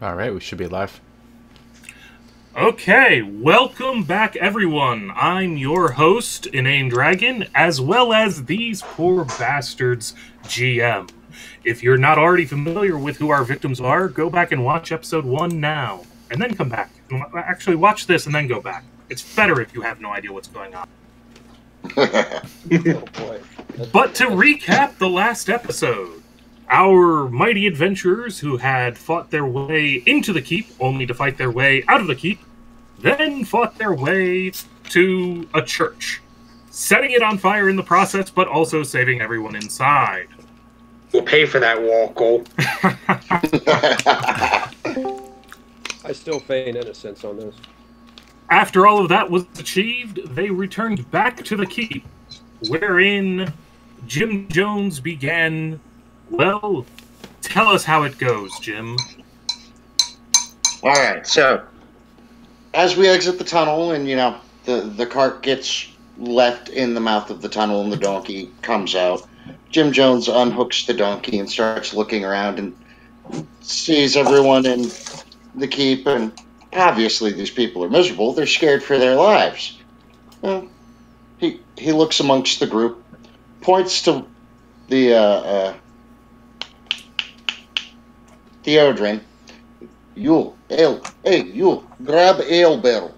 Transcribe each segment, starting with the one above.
Alright, we should be live. Okay, welcome back everyone. I'm your host, Inane Dragon, as well as these poor bastards GM. If you're not already familiar with who our victims are, go back and watch episode 1 now, and then come back. Actually, watch this and then go back. It's better if you have no idea what's going on. Oh boy. But to recap the last episode, our mighty adventurers who had fought their way into the keep, only to fight their way out of the keep, then fought their way to a church, setting it on fire in the process, but also saving everyone inside. We'll pay for that, Walko. I still feign innocence on this. After all of that was achieved, they returned back to the keep, wherein Jim Jones began. Well, tell us how it goes, Jim. Alright, so as we exit the tunnel and, the cart gets left in the mouth of the tunnel and the donkey comes out, Jim Jones unhooks the donkey and starts looking around and sees everyone in the keep, and obviously these people are miserable. They're scared for their lives. Well, he looks amongst the group, points to the Theodrin. You, grab ale barrel.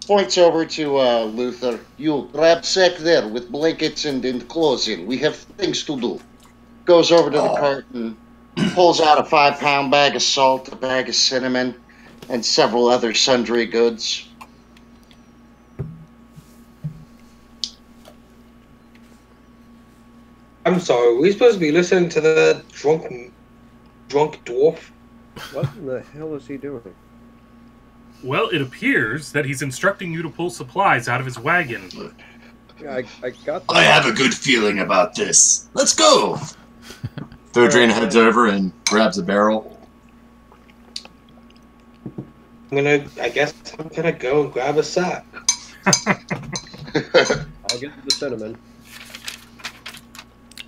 Points over to Luther. You, grab sack there with blankets and clothes in. We have things to do. Goes over to the cart and pulls out a 5-pound bag of salt, a bag of cinnamon, and several other sundry goods. I'm sorry, are we supposed to be listening to the drunk dwarf? What in the hell is he doing? Well, it appears that he's instructing you to pull supplies out of his wagon. Yeah, I got that. I have a good feeling about this. Let's go! Thirddrain heads over and grabs a barrel. I guess I'm gonna go and grab a sack. I'll get the cinnamon.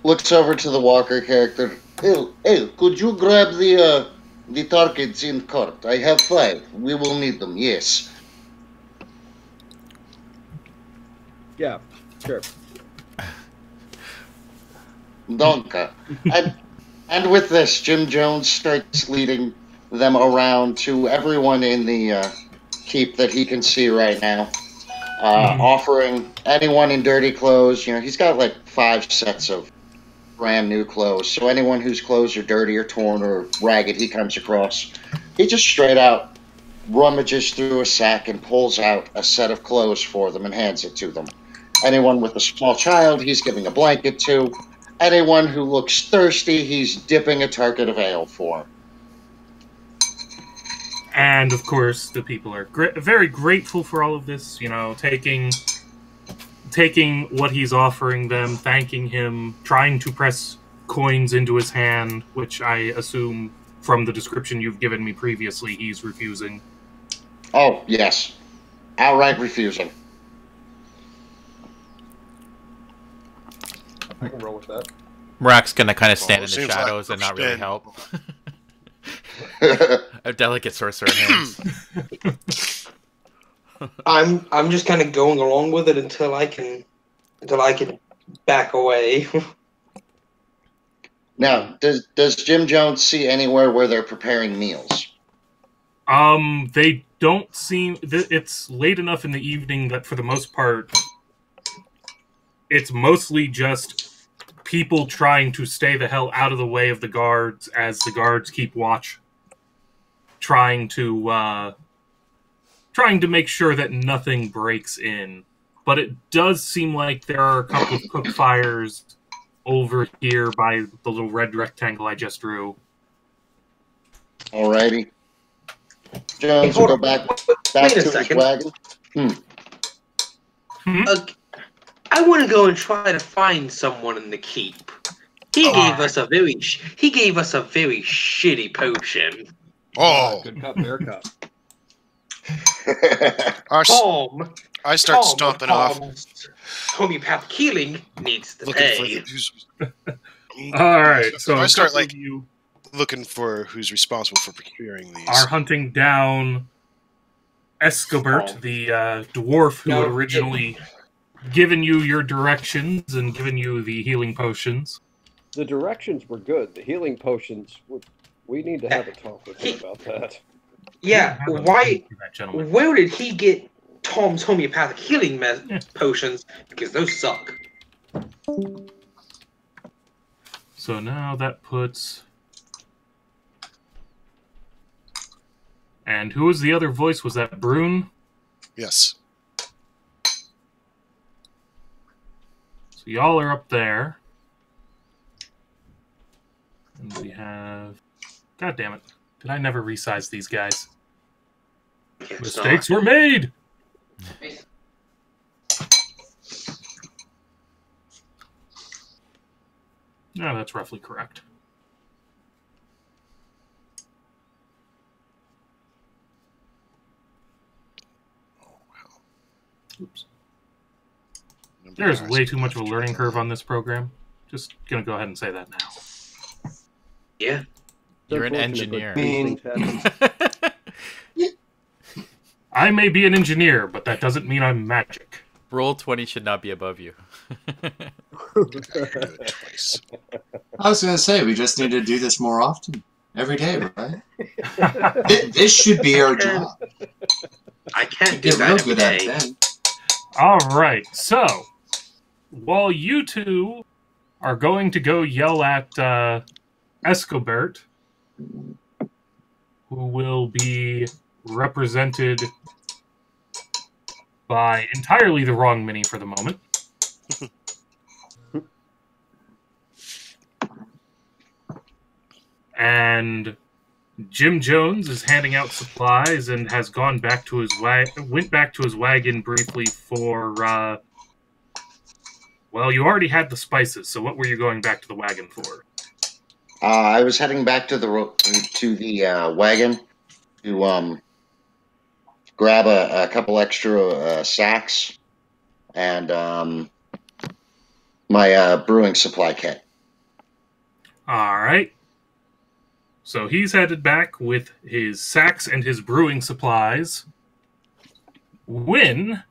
Looks over to the Walker character. Hey, could you grab the targets in cart? I have 5. We will need them, yes. Yeah, sure. Donka. And with this, Jim Jones starts leading them around to everyone in the keep that he can see right now. Offering anyone in dirty clothes, he's got like 5 sets of brand new clothes. So anyone whose clothes are dirty or torn or ragged he comes across, he just straight out rummages through a sack and pulls out a set of clothes for them and hands it to them. Anyone with a small child, he's giving a blanket to. Anyone who looks thirsty, he's dipping a target of ale for. And, of course, the people are very grateful for all of this, taking what he's offering them, thanking him, trying to press coins into his hand, which I assume, from the description you've given me previously, he's refusing. Oh, yes. Outright refusing. I can roll with that. Mrak's gonna kind of stand Well, in the it seems shadows like and not really spin. help. A delicate sorcerer hands. I'm just kind of going along with it until I can back away. Now, does Jim Jones see anywhere where they're preparing meals? They don't seem... It's late enough in the evening that, for the most part, it's mostly just people trying to stay the hell out of the way of the guards as the guards keep watch. Trying to make sure that nothing breaks in. But it does seem like there are a couple of cook fires over here by the little red rectangle I just drew. Alrighty. Jones will go back Wait to a his second. wagon. I want to go and try to find someone in the keep. He gave us a very shitty potion. Oh, Good cup, bear cup. I start stomping off, Homeopath healing needs to looking for pay. the. Alright, so I start a couple of you looking for who's responsible for procuring these. are hunting down Escobert, the dwarf who had originally given you your directions and given you the healing potions. The directions were good. The healing potions, we need to have a talk with him about that. Yeah, why? That gentleman. Where did he get Tom's homeopathic healing potions? Because those suck. So now that puts... And who was the other voice? Was that Brune? Yes. So y'all are up there. And we have... God damn it. Did I never resize these guys? Mistakes were made! No, that's roughly correct. Oops. There's way too much of a learning curve on this program. Just gonna go ahead and say that now. Yeah. You're an engineer. I may be an engineer, but that doesn't mean I'm magic. Roll 20 should not be above you. Twice. I was going to say, we just need to do this more often. Every day, right? This should be our job. I can't do Get that real every good at day. it. Alright, so, while you two are going to go yell at Escobert, who will be represented by entirely the wrong mini for the moment. And Jim Jones is handing out supplies and has gone back to his went back to his wagon briefly for well, you already had the spices, so what were you going back to the wagon for? I was heading back to the wagon to grab a couple extra sacks and my brewing supply kit. All right. So he's headed back with his sacks and his brewing supplies. When,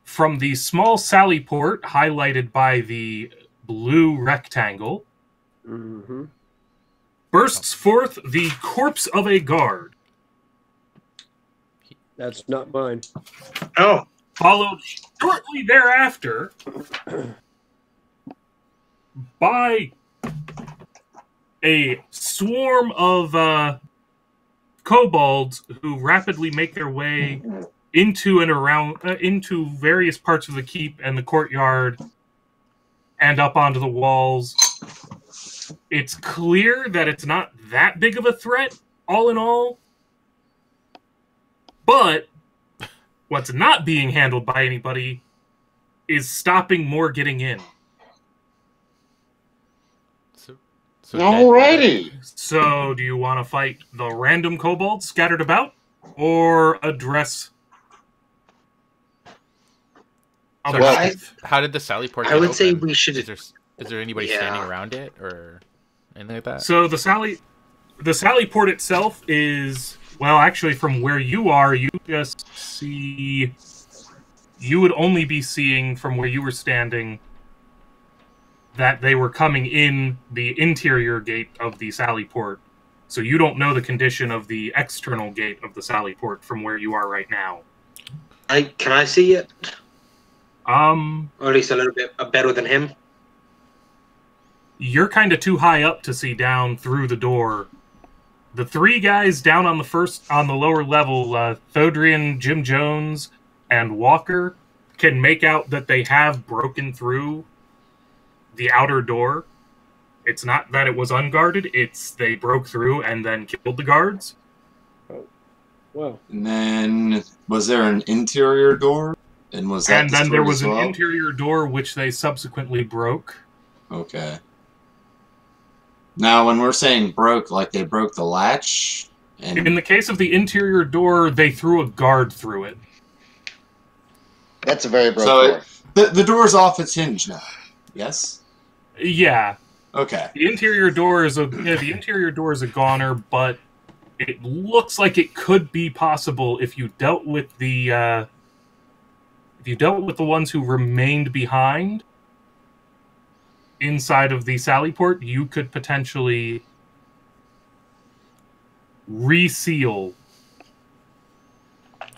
from the small sally port highlighted by the blue rectangle, bursts forth the corpse of a guard. That's not mine. Oh. Followed shortly thereafter by a swarm of kobolds who rapidly make their way into and around into various parts of the keep and the courtyard and up onto the walls. It's clear that it's not that big of a threat, all in all. But what's not being handled by anybody is stopping more getting in. So Alrighty. So, do you want to fight the random kobolds scattered about, or address other stuff? How did the Sally port I get would say open? we should. Is there anybody standing around it or anything like that? So the Sally port itself is, well, actually, from where you are, you just see. You would only be seeing from where you were standing that they were coming in the interior gate of the Sally port. So you don't know the condition of the external gate of the Sally port from where you are right now. Can I see it? Or at least a little bit better than him. You're kind of too high up to see down through the door. The three guys down on the lower level, Thodrian, Jim Jones, and Walker, can make out that they have broken through the outer door. It's not that it was unguarded, it's they broke through and then killed the guards. Oh, well. And then, was there an interior door? And was that And then there was destroyed as an well? interior door which they subsequently broke. Okay. Now, when we're saying broke, like they broke the latch? And In the case of the interior door, they threw a guard through it. That's a very broke So door. the door's off its hinge now. Yes? Yeah. Okay. The interior door is a goner, but it looks like it could be possible if you dealt with the ones who remained behind inside of the Sallyport. You could potentially reseal.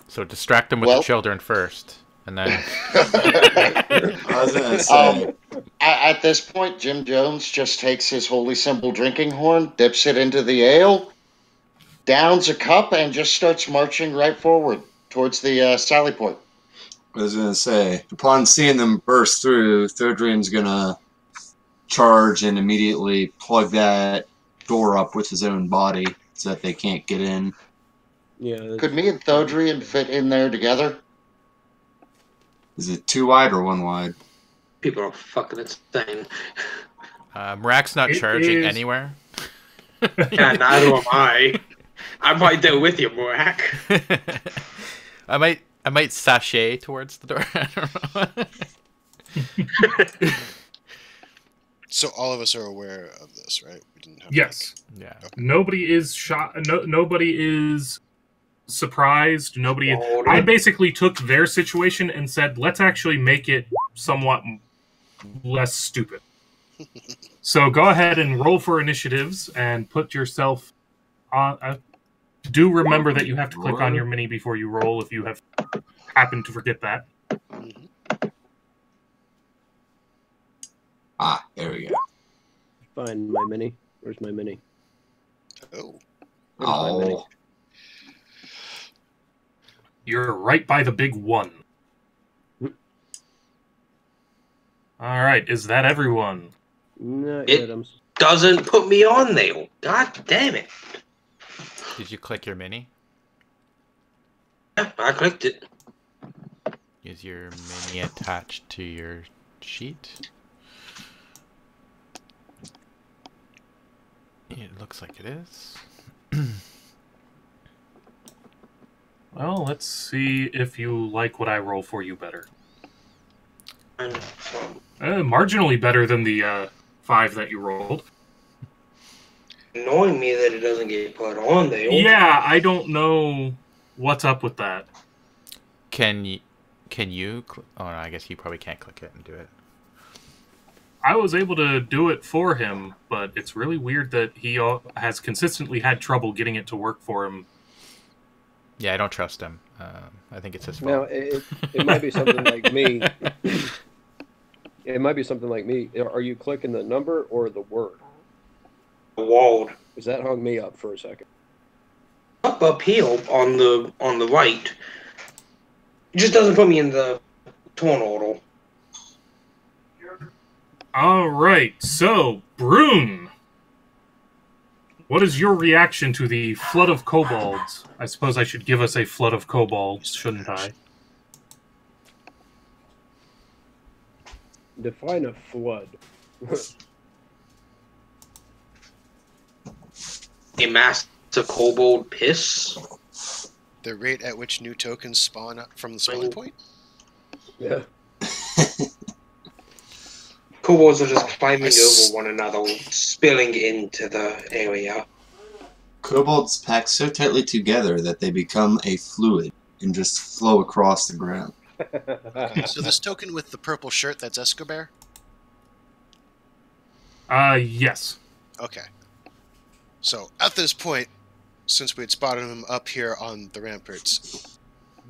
So distract them with the children first, and then. I was gonna say. At this point, Jim Jones just takes his holy symbol drinking horn, dips it into the ale, downs a cup, and just starts marching right forward towards the Sallyport. I was gonna say, upon seeing them burst through, Thirdream's gonna charge and immediately plug that door up with his own body so that they can't get in. Yeah. Could me and Thirdream fit in there together? Is it 2 wide or 1 wide? People are fucking insane. Mrak's not charging anywhere. Yeah, neither am I. I'm right there with you, Mrak. I might sashay towards the door. I don't know. So all of us are aware of this, right? We didn't have Yes. Yeah. Okay. Nobody is shot. Nobody is surprised. I basically took their situation and said, let's actually make it somewhat less stupid. So go ahead and roll for initiatives and put yourself on. Do remember that you have to click on your mini before you roll if you have happened to forget that. Ah, there we go. Find my mini. Where's my mini? Oh. Where's my mini? Oh. You're right by the big 1. All right, is that everyone? Not It- yet. Doesn't put me on there. God damn it. Did you click your mini? Yeah, I clicked it. Is your mini attached to your sheet? It looks like it is. Well, let's see if you like what I roll for you better. Marginally better than the 5 that you rolled. Annoying me that it doesn't get put on there. Yeah, I don't know what's up with that. Can you? Oh no, I guess you probably can't click it and do it. I was able to do it for him, but it's really weird that he has consistently had trouble getting it to work for him. Yeah, I don't trust him. I think it's his fault. Now, it might be something like me. It might be something like me. Are you clicking the number or the word? Walled. Because that hung me up for a second. Up here on the right. It just doesn't put me in the torn order. All right, so, Brune, what is your reaction to the flood of kobolds? I suppose I should give us a flood of kobolds, shouldn't I? Define a flood. A massive kobold piss. The rate at which new tokens spawn up from the spawning point? Yeah. Kobolds are just climbing over one another, spilling into the area. Kobolds pack so tightly together that they become a fluid and just flow across the ground. So this token with the purple shirt, that's Escobar? Yes. Okay. So at this point, since we had spotted him up here on the ramparts,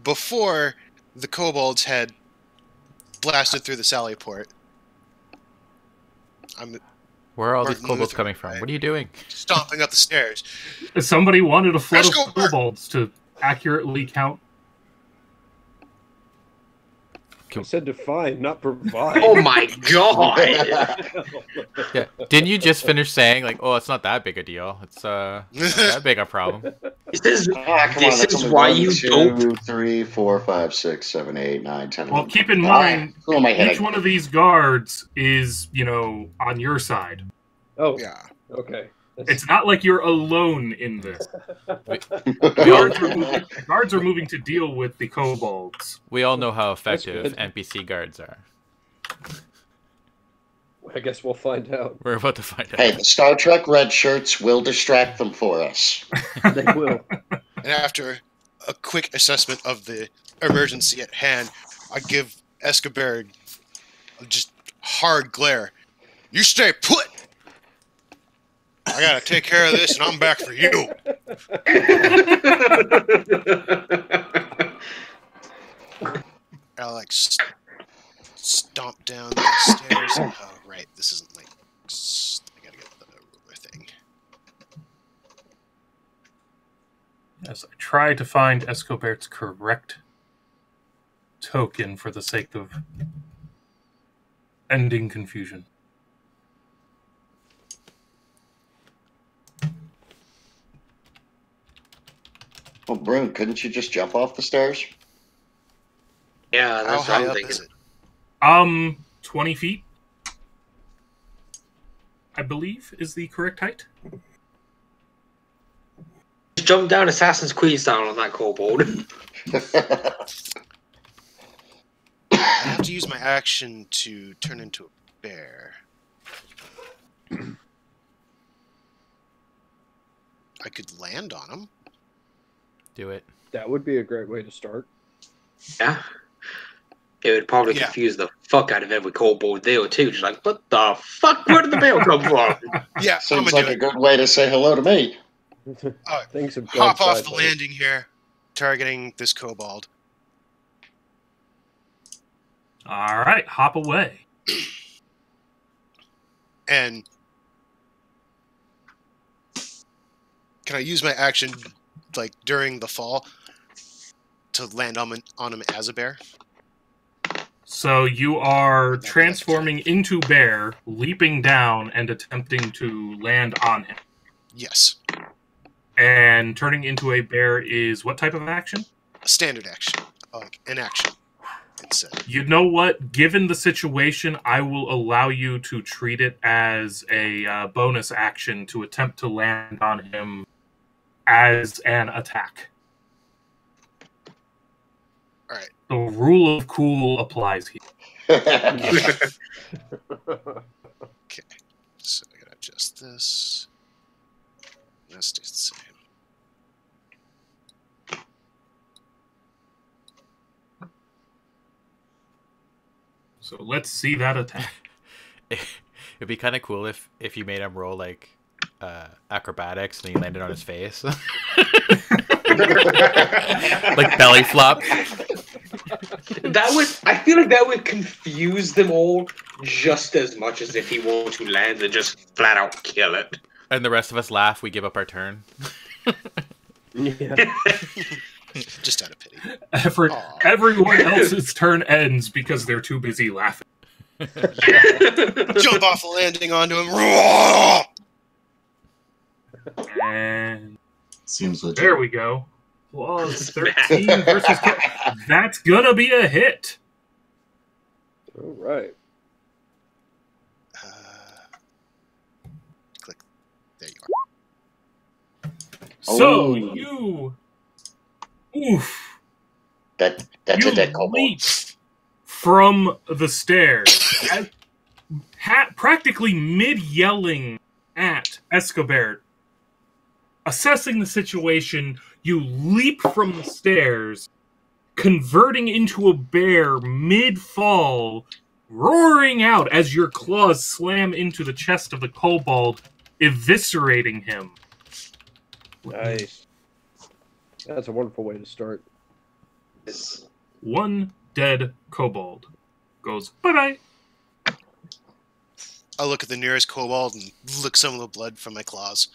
before the kobolds had blasted through the Sallyport, Where are all these Martin kobolds Luther, coming from? right? What are you doing? stomping up the stairs. Somebody wanted a flood of Escobar! kobolds to accurately count. I said define, not provide. Oh my god! Yeah. Didn't you just finish saying like, oh, it's not that big a deal. It's not that big a problem. This Come on, is that's only why 1, you 2, dope. 3, 4, 5, 6, 7, 8, 9, 10. Well, 11, keep in 12. mind, Who am I hitting? each one of these guards is, on your side. Oh, Yeah. okay. It's not like you're alone in this. We all, Guards are moving to deal with the kobolds. we all know how effective good. NPC guards are. I guess we'll find out. We're about to find out. Hey, the Star Trek red shirts will distract them for us. They will. And after a quick assessment of the emergency at hand, I give Escobar just hard glare. You stay put! I gotta take care of this, and I'm back for you. I like stomp down the stairs. Oh, right, this isn't like. I gotta get the ruler thing. Yes, I try to find Escobar's correct token for the sake of ending confusion. Well, Brune, couldn't you just jump off the stairs? Yeah, How that's what high I'm up thinking. is it? 20 feet, I believe, is the correct height. Just jump down Assassin's Creed style on that kobold. I have to use my action to turn into a bear. I could land on him. Do it. That would be a great way to start. Yeah. It would probably Yeah. confuse the fuck out of every kobold there too. Just like, what the fuck? Where did the bell come from? Yeah, I'm Seems gonna like do a it. good way to say hello to me. Things have gone Hop off the sideways. landing here, targeting this kobold. All right, hop away. And can I use my action, like, during the fall to land on him as a bear? So you are transforming into bear, leaping down, and attempting to land on him. Yes. And turning into a bear is what type of action? A standard action. An action. It's You know what? Given the situation, I will allow you to treat it as a bonus action to attempt to land on him as an attack. Alright. The rule of cool applies here. Okay. So I gotta adjust this. That stays the same. So let's see that attack. It'd be kind of cool if you made him roll like acrobatics and he landed on his face, like belly flop. That would. I feel like that would confuse them all just as much as if he were to land and just flat out kill it. And the rest of us laugh. We give up our turn. Yeah. Just out of pity. Everyone else's turn ends because they're too busy laughing. Jump off the landing onto him. Roar! And Seems legit. there we go. Plus 13 versus... That's gonna be a hit. All right. Click. There you are. So Oh. you... Oof. That's a You dead kobold. leap from the stairs, practically mid-yelling at Escobar. Assessing the situation, you leap from the stairs, converting into a bear mid-fall, roaring out as your claws slam into the chest of the kobold, eviscerating him. Nice. That's a wonderful way to start. One dead kobold goes bye-bye. I look at the nearest kobold and lick some of the blood from my claws.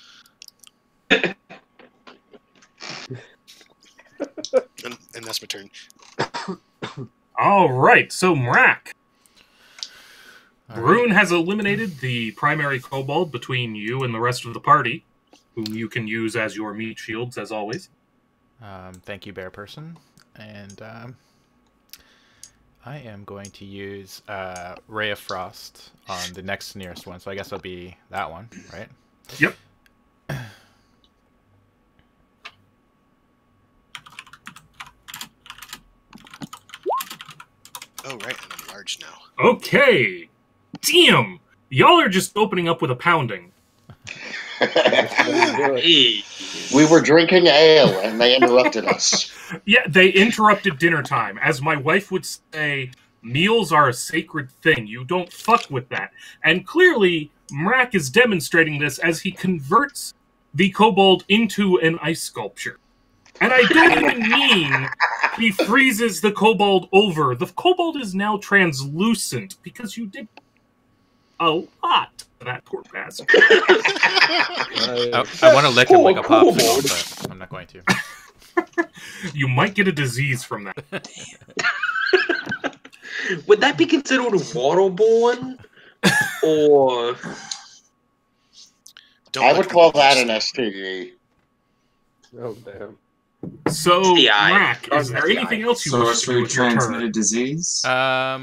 and that's my turn. All right, so Mrak. All Brune has eliminated the primary kobold between you and the rest of the party, whom you can use as your meat shields, as always. Thank you, bear person. And I am going to use Ray of Frost on the next nearest one. So I guess it'll be that one, right? Yep. Oh, right, and I'm large now. Okay. Damn. Y'all are just opening up with a pounding. Hey. We were drinking ale and they interrupted us. Yeah, they interrupted dinner time. As my wife would say, meals are a sacred thing. You don't fuck with that. And clearly, Mrak is demonstrating this as he converts the kobold into an ice sculpture. And I don't even mean he freezes the kobold over. The kobold is now translucent because you did a lot to that poor bastard. I want to lick him like a popsicle, but I'm not going to. You might get a disease from that. Would that be considered waterborne? Or I would call that an STD. Oh, damn. So, STI. Mrak, is there anything else you wish to do Sorcery with your turn? transmitted disease. I'll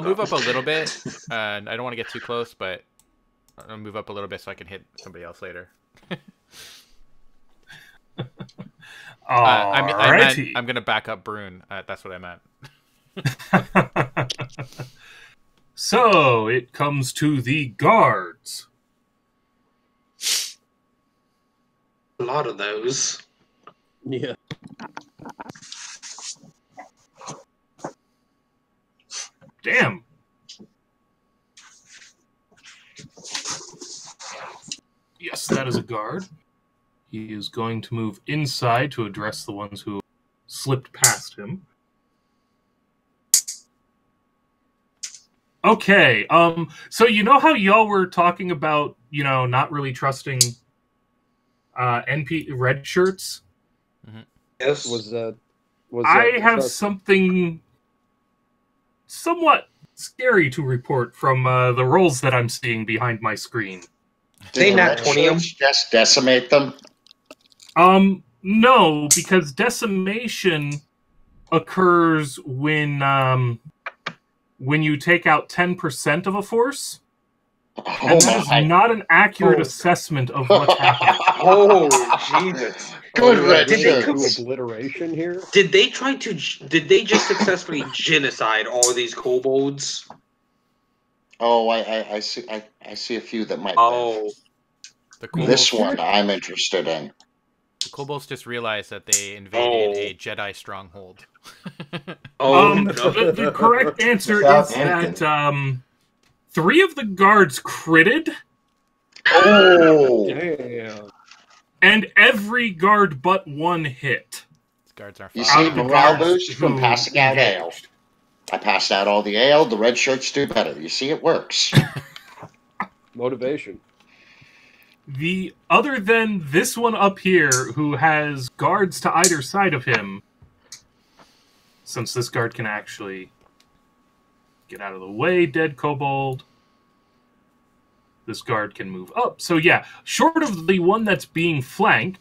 move up. up a little bit. I don't want to get too close, but I'll move up a little bit so I can hit somebody else later. I meant I'm going to back up Brune. That's what I meant. So, it comes to the guards. A lot of those. Yeah. Damn. Yes, that is a guard. He is going to move inside to address the ones who slipped past him. Okay, so you know how y'all were talking about, not really trusting NP red shirts? Yes. Was that I have something somewhat scary to report from the rolls that I'm seeing behind my screen. They Did the nat red 20 'em? shirts just decimate them? No, because decimation occurs when you take out 10% of a force, and that is not an accurate assessment of what's happening. Oh, Jesus. Good red Did they do shirts. obliteration here? Did they just successfully genocide all of these kobolds? Oh, I see. I see a few that might. Oh. The This kobolds, one I'm interested in. the kobolds just realized that they invaded a Jedi stronghold. Oh, no. The correct answer Without is Anakin. that 3 of the guards critted, Oh, Damn. and every guard but 1 hit. These guards are you fine. see Out of the morale guards boost from who passing out ale. engaged. I passed out all the ale. The red shirts do better. You see, it works. Motivation. Other than this one up here, who has guards to either side of him, since this guard can actually get out of the way, dead kobold. This guard can move up. So yeah, short of the one that's being flanked,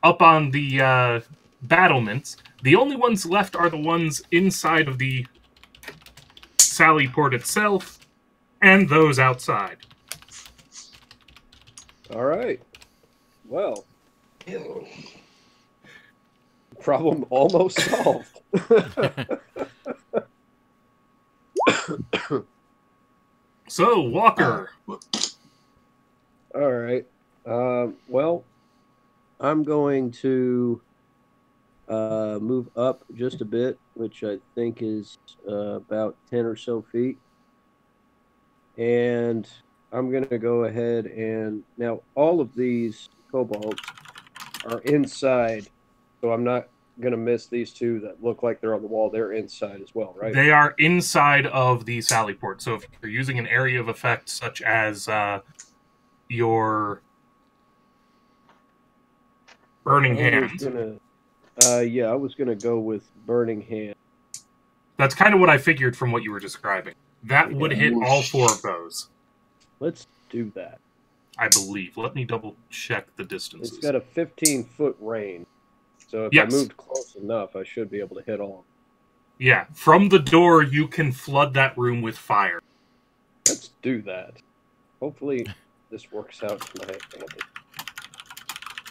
up on the battlements, the only ones left are the ones inside of the Sally Port itself, and those outside. All right. Well, Ew. problem almost solved. So, Walker. All right. Well, I'm going to move up just a bit, which I think is about 10 or so feet. And I'm going to go ahead and... Now, all of these kobolds are inside, so I'm not going to miss these 2 that look like they're on the wall. They're inside as well, right? They are inside of the Sally Port. So if you're using an area of effect such as your Burning Hand, I was going to go with Burning Hand. that's kind of what I figured from what you were describing. That would hit all 4 of those, Let's do that. I believe. Let me double check the distances. It's got a 15-foot range. So if Yes. I moved close enough, I should be able to hit all. Yeah, from the door, you can flood that room with fire. Let's do that. Hopefully, this works out to my advantage.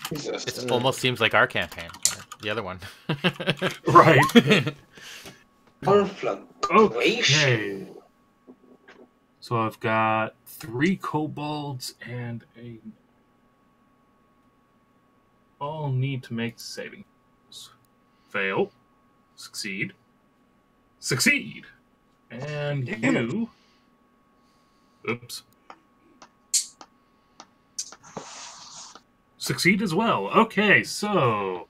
Jesus. It almost seems like our campaign, or the other one. Right. Conflagration. Okay. So I've got 3 kobolds and a... all need to make saving throws. Fail. Succeed. Succeed! And you... Oops. Succeed as well. Okay, so...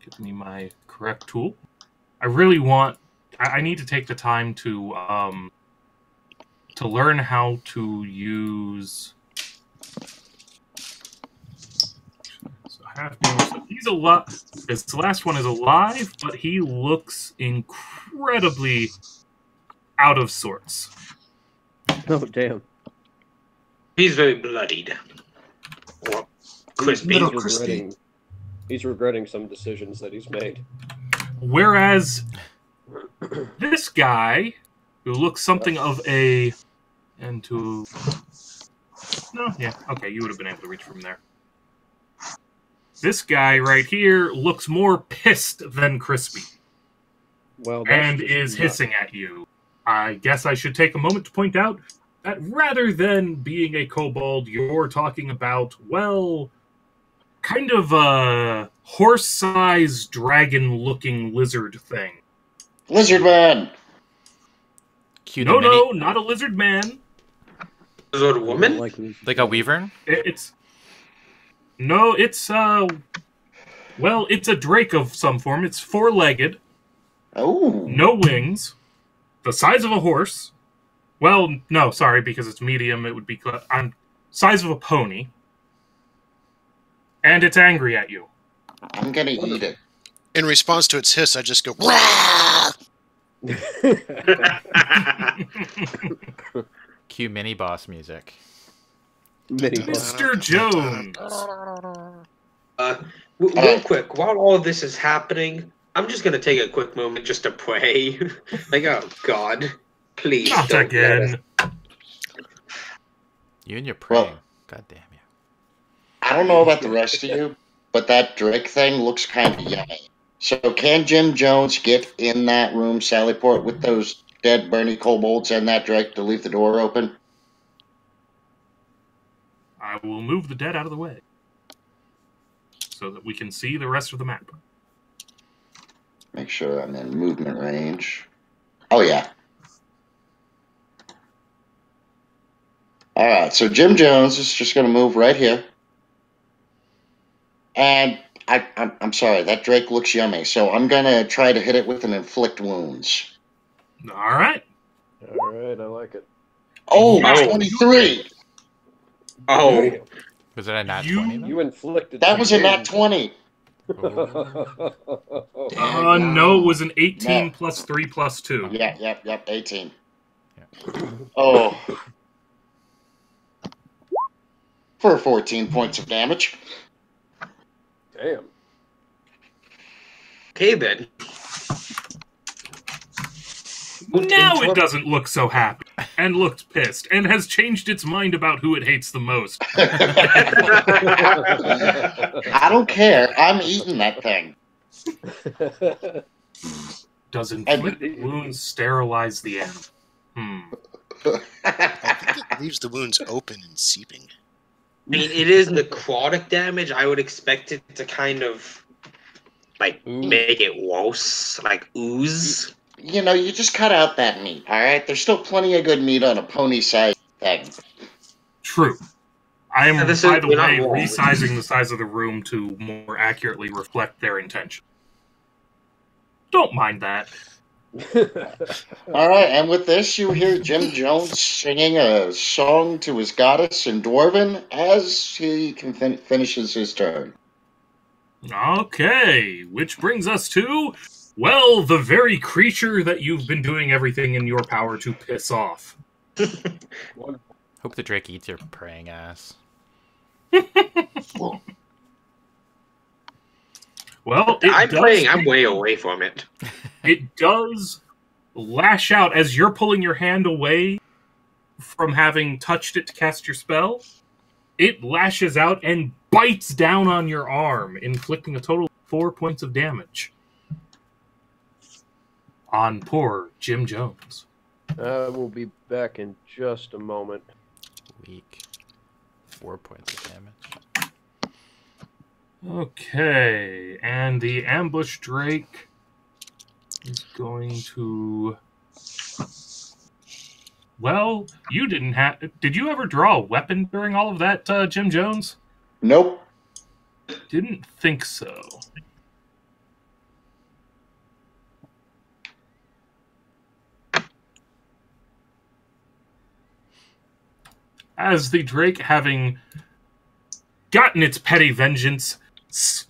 Give me my correct tool. I really want... I need to take the time to learn how to use... So he's alive. This last one is alive, but he looks incredibly out of sorts. Oh, damn. He's very bloodied. Or crispy. He's regretting some decisions that he's made. Whereas this guy, who looks something of a... No, yeah, okay, you would have been able to reach from there. This guy right here looks more pissed than crispy. Well, and is hissing at you. I guess I should take a moment to point out that rather than being a kobold, you're talking about, well, kind of a horse-sized, dragon-looking lizard thing. Lizard man! No, not a lizard man. Lizard woman? Like a wyvern? No, it's, well, it's a drake of some form. It's 4-legged. Oh. No wings. The size of a horse. Well, no, sorry, because it's medium. It would be size of a pony. And it's angry at you. I'm gonna eat it. In response to its hiss, I just go, Rah! Cue mini boss music. Mr. Jones! Real quick, while all of this is happening, I'm just gonna take a quick moment just to pray. Like, oh God, please Not don't again. You and your praying. Well, God damn you. I don't know about the rest of you, but that Drake thing looks kind of yummy. So can Jim Jones get in that room, Sallyport, with those dead Bernie kobolds and that Drake to leave the door open? I will move the dead out of the way. So that we can see the rest of the map. Make sure I'm in movement range. Oh, yeah. All right, so Jim Jones is just going to move right here. And I'm sorry, that Drake looks yummy, so I'm going to try to hit it with an inflict wounds. All right. All right, I like it. Oh, 23! Oh. Was it a nat 20? You inflicted... That was a nat 20. No, it was an 18 plus 3 plus 2. Yep, 18. Yeah. Oh. For 14 points of damage. Damn. Okay then. Now it doesn't look so happy, and looks pissed, and has changed its mind about who it hates the most. I don't care. I'm eating that thing. Does inflict wounds sterilize the animal? I think it leaves the wounds open and seeping. I mean, it is necrotic damage. I would expect it to kind of, like, make it worse, like ooze. You know, you just cut out that meat, all right? There's still plenty of good meat on a pony-sized thing. True. I am, And this by is- the we're way, not wrong. resizing the size of the room to more accurately reflect their intention. Don't mind that. All right, and with this, you hear Jim Jones singing a song to his goddess in Dwarven as he finishes his turn. Okay, which brings us to, well, the very creature that you've been doing everything in your power to piss off. Hope the Drake eats your praying ass. Well, I'm praying. I'm way away from it. It does lash out as you're pulling your hand away from having touched it to cast your spell. It lashes out and bites down on your arm, inflicting a total of 4 points of damage. on poor Jim Jones. We'll be back in just a moment. Weak. 4 points of damage. Okay, and the ambush Drake is going to... Well, you didn't have... Did you ever draw a weapon during all of that, Jim Jones? Nope. Didn't think so. As the Drake, having gotten its petty vengeance,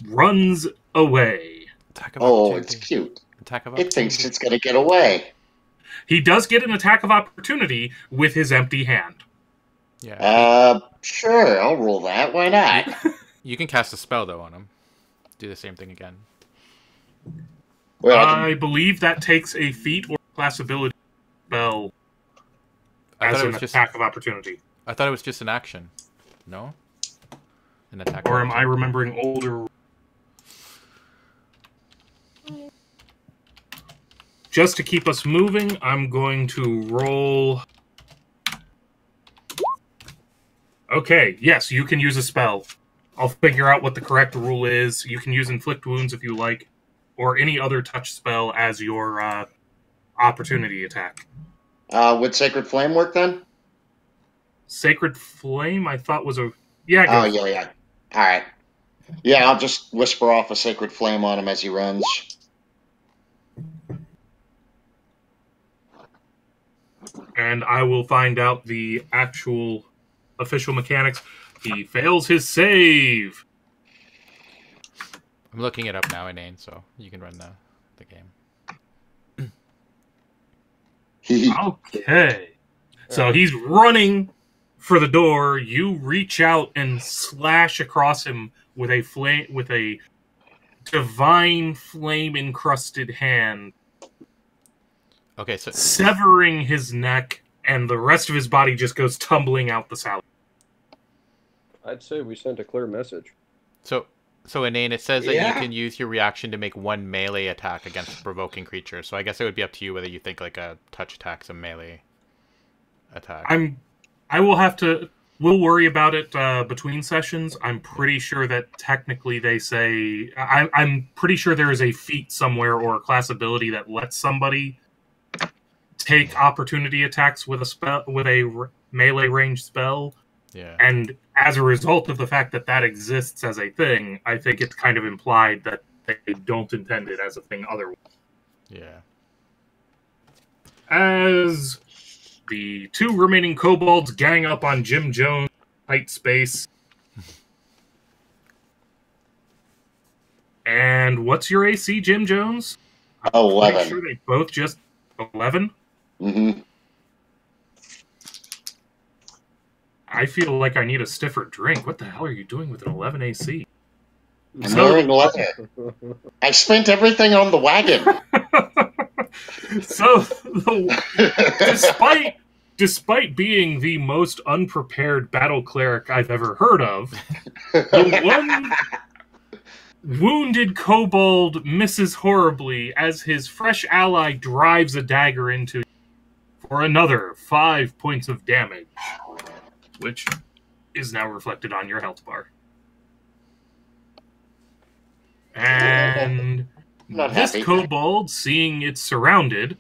runs away. Attack of Oh, opportunity. it's cute. Attack of It opportunity. thinks it's gonna get away. He does get an attack of opportunity with his empty hand. Yeah. Sure, I'll roll that. Why not? You can cast a spell, though, on him. Do the same thing again. Well, I believe that takes a feat or class ability spell I as thought it an was just. attack of opportunity. I thought it was just an action. No. An attack. Or of am I opportunity. remembering older? Just to keep us moving, I'm going to roll... Okay, yes, you can use a spell. I'll figure out what the correct rule is. You can use Inflict Wounds if you like, or any other touch spell as your opportunity attack. would Sacred Flame work then? Sacred Flame, I thought was a... Yeah, Oh, go. yeah. All right. Yeah, I'll just whisper off a Sacred Flame on him as he runs. And I will find out the actual official mechanics. He fails his save. I'm looking it up now, Inane, so you can run the game. Okay. So he's running for the door. You reach out and slash across him with a divine flame encrusted hand, Okay, so severing his neck, and the rest of his body just goes tumbling out the salad. I'd say we sent a clear message. So Inane, it says that you Yeah. can use your reaction to make one melee attack against a provoking creature. So I guess it would be up to you whether you think like a touch attack's a melee attack. I will have to... We'll worry about it between sessions. I'm pretty sure that technically they say... I'm pretty sure there is a feat somewhere or a class ability that lets somebody take opportunity attacks with a melee range spell. Yeah. And as a result of the fact that that exists as a thing, I think it's kind of implied that they don't intend it as a thing otherwise. Yeah. As the two remaining kobolds gang up on Jim Jones' tight space. And what's your AC, Jim Jones? I'm 11. pretty sure they both just 11. Mm-hmm. I feel like I need a stiffer drink. What the hell are you doing with an 11 AC? I'm wearing leather. I spent everything on the wagon. So, despite being the most unprepared battle cleric I've ever heard of, the one wounded kobold misses horribly as his fresh ally drives a dagger into you for another 5 points of damage, which is now reflected on your health bar. And Not this happy. kobold, seeing it's surrounded,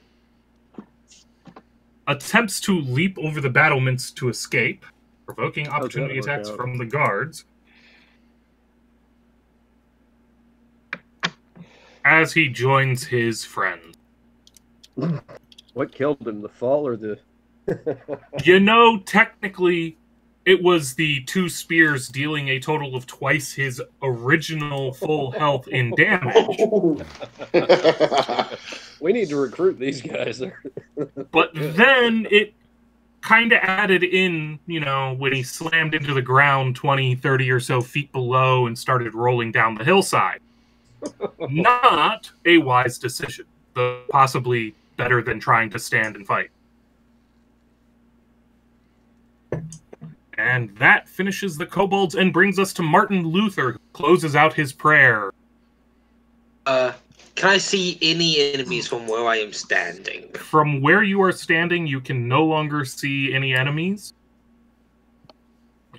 attempts to leap over the battlements to escape, provoking opportunity work attacks out? from the guards. As he joins his friend. What killed him, the fall or the... You know, technically, it was the two spears dealing a total of twice his original full health in damage. We need to recruit these guys. But then it kind of added in, you know, when he slammed into the ground 20, 30 or so feet below and started rolling down the hillside. Not a wise decision, though possibly better than trying to stand and fight. And that finishes the kobolds and brings us to Martin Luther, who closes out his prayer. Can I see any enemies from where I am standing? From where you are standing, you can no longer see any enemies.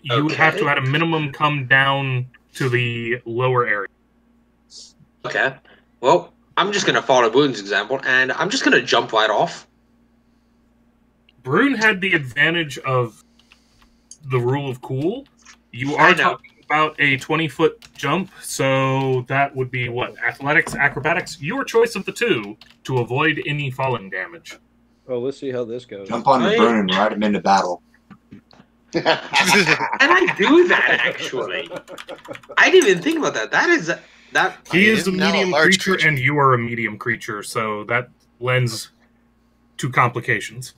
You would have to, at a minimum, come down to the lower area. Okay. Well, I'm just going to follow Boon's example, and I'm just going to jump right off. Brune had the advantage of the rule of cool. You are talking about a 20-foot jump, so that would be what? Athletics, acrobatics? Your choice of the two to avoid any falling damage. Oh, let's see how this goes. Jump on the Brune and ride him into battle. And I do that, actually. I didn't even think about that. He is a medium creature, and you are a medium creature, so that lends to complications.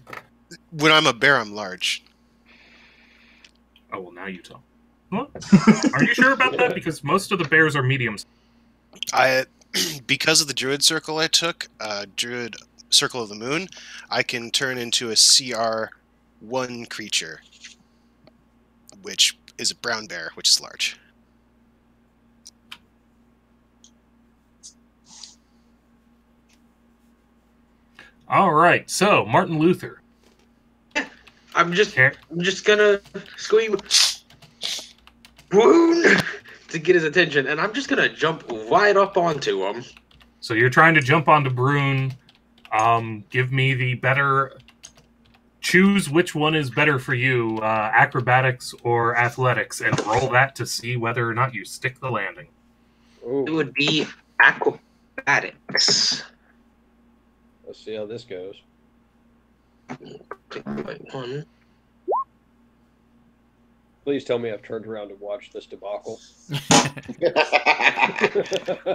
When I'm a bear, I'm large. Oh, well, now you tell. What? Are you sure about that? Because most of the bears are mediums. Because of the Druid Circle I took, Druid Circle of the Moon, I can turn into a CR1 creature, which is a brown bear, which is large. All right, so Martin Luther. I'm just gonna scream Boone to get his attention, and I'm just gonna jump right up onto him. So you're trying to jump onto Brune. Give me the better. Choose which one is better for you, acrobatics or athletics, and roll that to see whether or not you stick the landing. Ooh. It would be acrobatics. Let's see how this goes. One. Please tell me I've turned around to watch this debacle.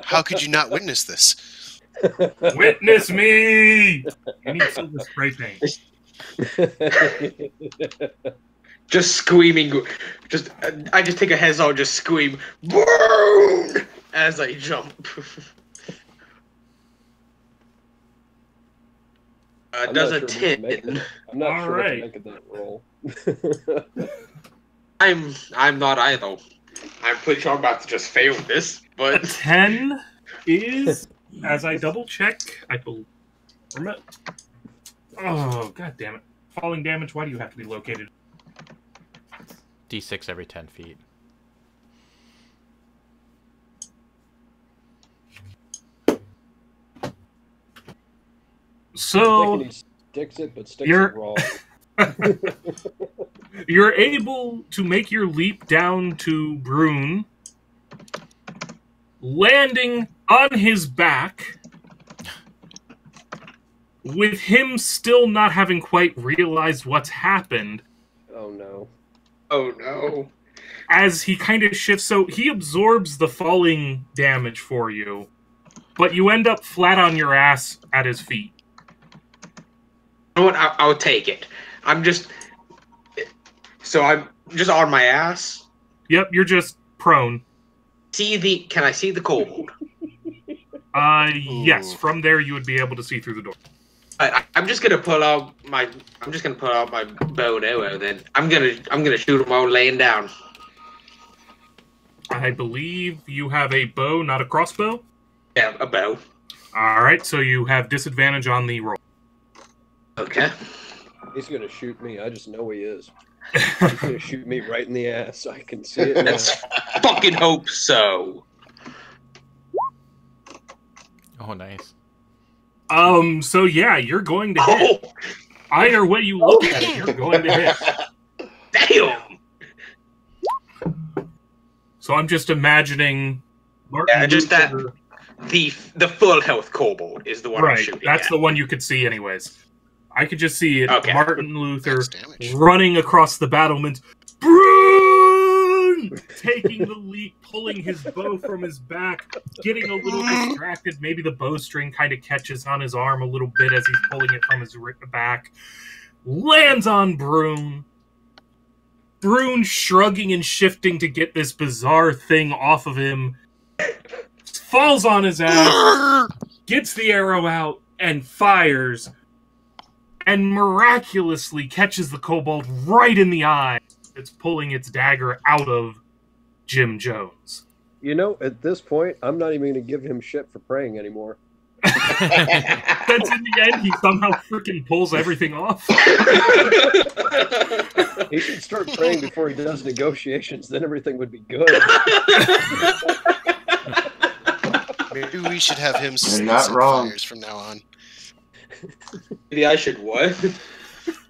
How could you not witness this? Witness me! You need silver spray paint. Just screaming. I just take a headshot, just scream Boone as I jump. Does a 10. I'm not All sure right. what to make of that roll. I'm not either. I'm pretty sure I'm about to just fail this, but 10 is, as I double check, I believe. Oh, god damn it. Falling damage, why do you have to be located? D6 every 10 feet. So he sticks it, but sticks it wrong. You're able to make your leap down to Brune, landing on his back, with him still not having quite realized what's happened. Oh no. Oh no. As he kind of shifts, so he absorbs the falling damage for you, but you end up flat on your ass at his feet. You know what? I'll take it. I'm just on my ass. Yep, you're just prone. Can I see the kobold? Yes. From there, you would be able to see through the door. I'm just gonna pull out my bow and arrow. Then I'm gonna shoot them all laying down. I believe you have a bow, not a crossbow. Yeah, a bow. All right, so you have disadvantage on the roll. Okay. He's gonna shoot me. I just know he is. He's gonna shoot me right in the ass. I can see it now. Let's fucking hope so. Oh, nice. So yeah, you're going to hit. Either way you look at it, you're going to hit. Damn. So I'm just imagining. Martin just Luther, the full health kobold is the one I'm shooting that's at. the one you could see anyways. I could just see it. Okay. Martin Luther running across the battlements. Brune! Taking the leap, pulling his bow from his back, getting a little distracted. Maybe the bowstring kind of catches on his arm a little bit as he's pulling it from his back. Lands on Brune. Brune shrugging and shifting to get this bizarre thing off of him. Falls on his ass, gets the arrow out, and fires. And miraculously catches the kobold right in the eye. It's pulling its dagger out of Jim Jones. You know, at this point, I'm not even going to give him shit for praying anymore. Since in the end, he somehow freaking pulls everything off. He should start praying before he does negotiations. Then everything would be good. Maybe we should have him You're not set wrong. fires from now on. Maybe I should what?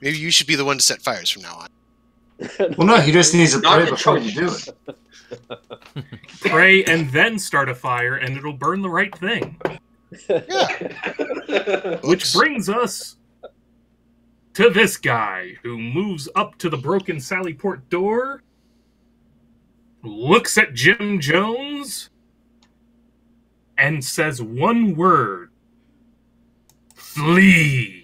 Maybe you should be the one to set fires from now on. Well, no, he just needs to Not pray the before you choice. do it. Pray and then start a fire, and it'll burn the right thing. Which Oops. brings us to this guy who moves up to the broken Sallyport door, looks at Jim Jones, and says one word: flee.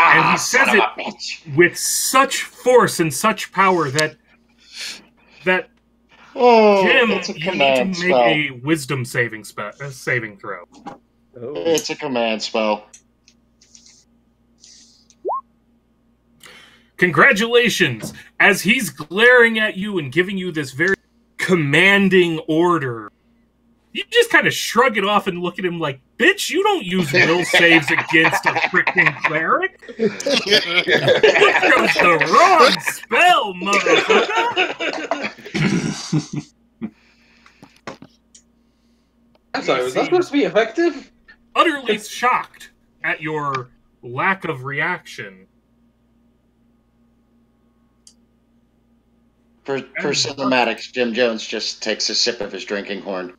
And he says son of it a bitch. with such force and such power that Oh, Jim, it's a you need command to make spell. a wisdom saving throw. Oh. It's a command spell. Congratulations! As he's glaring at you and giving you this very commanding order, you just kind of shrug it off and look at him like, bitch, you don't use will saves against a freaking cleric. You chose the wrong spell, motherfucker! I'm sorry, was that supposed to be effective? Utterly shocked at your lack of reaction. For cinematics, Jim Jones just takes a sip of his drinking horn.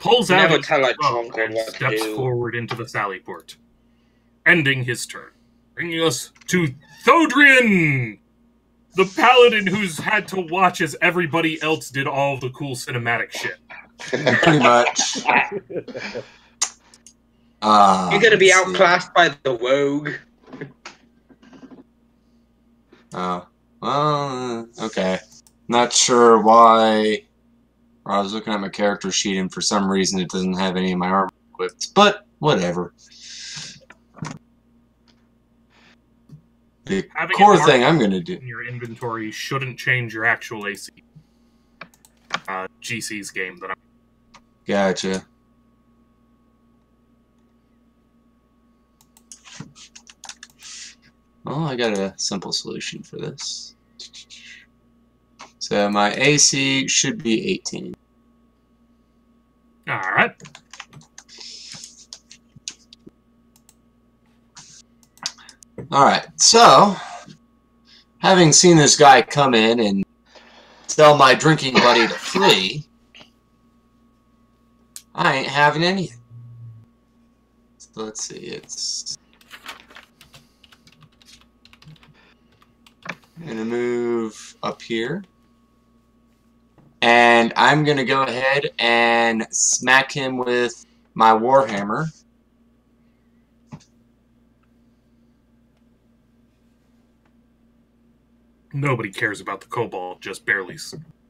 Pulls You out never his tell a bow drunkard and what to steps do. forward into the Sallyport, ending his turn, bringing us to Thodrian, the paladin who's had to watch as everybody else did all the cool cinematic shit. Pretty much. You're gonna be let's see. outclassed by the rogue. Oh, well, okay. Not sure why. I was looking at my character sheet, and for some reason it doesn't have any of my armor equipped. But whatever. The Having core it thing marked I'm gonna do. in your inventory shouldn't change your actual AC. GC's game that I'm. Gotcha. Well, I got a simple solution for this. So my AC should be 18. Alright. Alright, so, having seen this guy come in and tell my drinking buddy to flee, I ain't having anything. So let's see, it's... I'm gonna move up here. And I'm gonna go ahead and smack him with my Warhammer. Nobody cares about the kobold just barely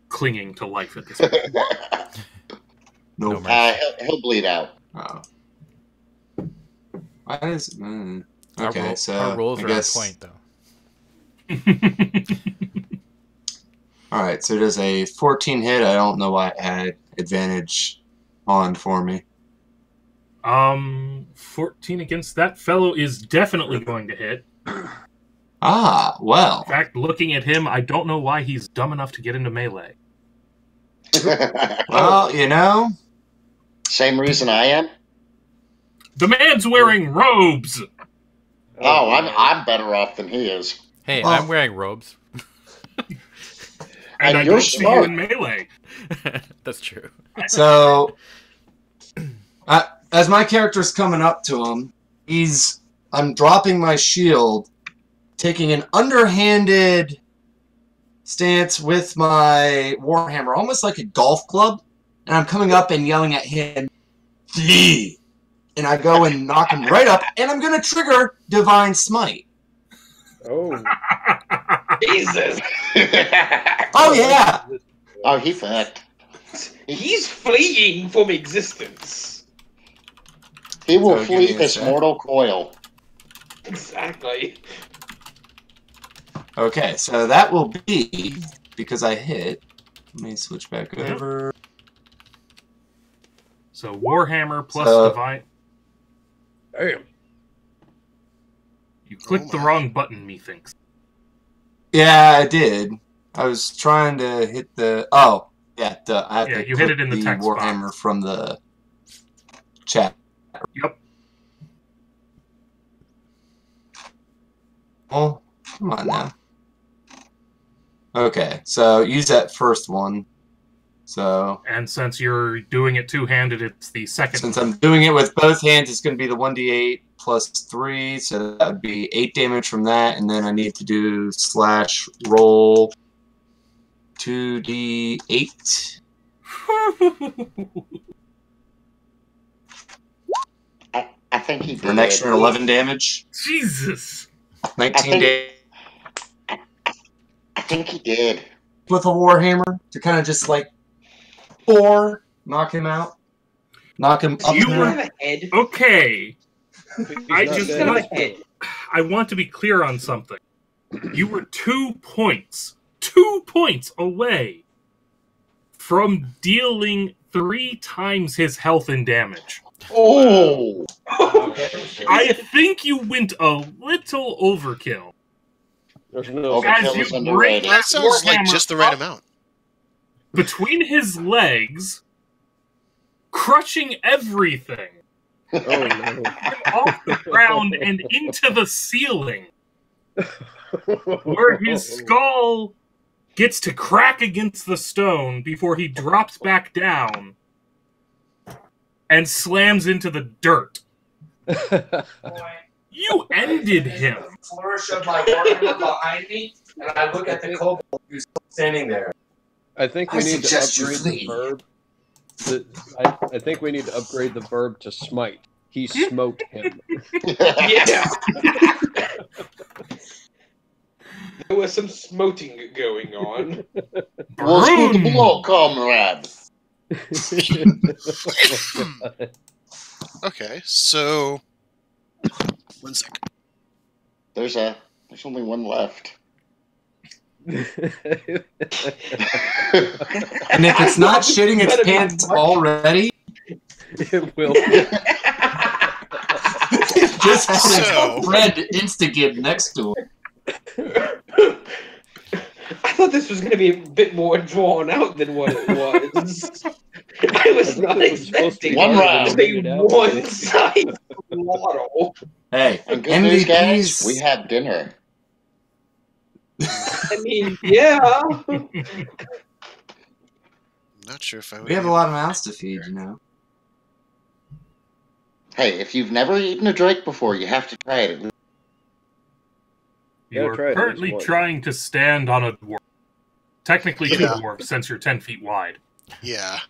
clinging to life at this point. No Nope. mercy. He'll bleed out. Oh. Why is... Our Okay, ro- so our rolls I are guess... on point, though. Alright, so does a 14 hit? I don't know why it had advantage on for me. 14 against that fellow is definitely going to hit. Ah, well. In fact, looking at him, I don't know why he's dumb enough to get into melee. Well, you know... Same reason I am. The man's wearing robes! Oh, I'm better off than he is. Hey, Well- I'm wearing robes. And I you're don't see you smart. in melee. That's true. So, as my character's coming up to him, I'm dropping my shield, taking an underhanded stance with my Warhammer, almost like a golf club, and I'm coming up and yelling at him, "Flee!" And I go and knock him right up, and I'm going to trigger Divine Smite. Oh. Jesus. Oh, yeah! Oh, he fucked. He's fleeing from existence. He will So, give flee me a this sec. mortal coil. Exactly. Okay, so that will be, because I hit, let me switch back over. So Warhammer plus Divine. Damn. You clicked the wrong button, methinks. Yeah, I did. I was trying to hit the. Oh, yeah. I have to you hit it in the text Warhammer box. from the chat. Yep. Oh, come on now. Okay, so use that first one. So. And since you're doing it two-handed, it's the second. Since I'm doing it with both hands, it's going to be the 1d8 plus 3, so that would be 8 damage from that, and then I need to do / roll 2d8. I think he did. For an extra 11 damage. Jesus! 19 damage. I think he did. With a Warhammer to kind of just like knock him out. Knock him up. You have a head. Okay. I I want to be clear on something. You were 2 points away from dealing 3 times his health and damage. Oh! I think you went a little overkill. There's no. As you is bring underrated. That sounds like Warhammer just the right up amount. between his legs, crushing everything Oh no. off the ground and into the ceiling, where his skull gets to crack against the stone before he drops back down and slams into the dirt. You ended him. Flourish of my Warhammer behind me, and I look at the kobold who's standing there. I think we need to upgrade the verb. I think we need to upgrade the verb to smite. He smote him. Yeah. There was some smoting going on. What's good the blow, comrade? Okay, so 1 second. There's only one left. And if it's not shitting its pants already, It will. just has So- a red Instagib next to it. I thought this was going to be a bit more drawn out than what it was. I was not expecting One round. to be one-sided model. Hey, And good news, guys, MVPs. we had dinner. I mean, yeah. I'm not sure if I would. We have a lot of mouths to feed, you know. Hey, if you've never eaten a drake before, you have to try it. You Yeah, are try it, currently it's one. trying to stand on a dwarf. Technically 2 Yeah. dwarves, since you're 10 feet wide. Yeah.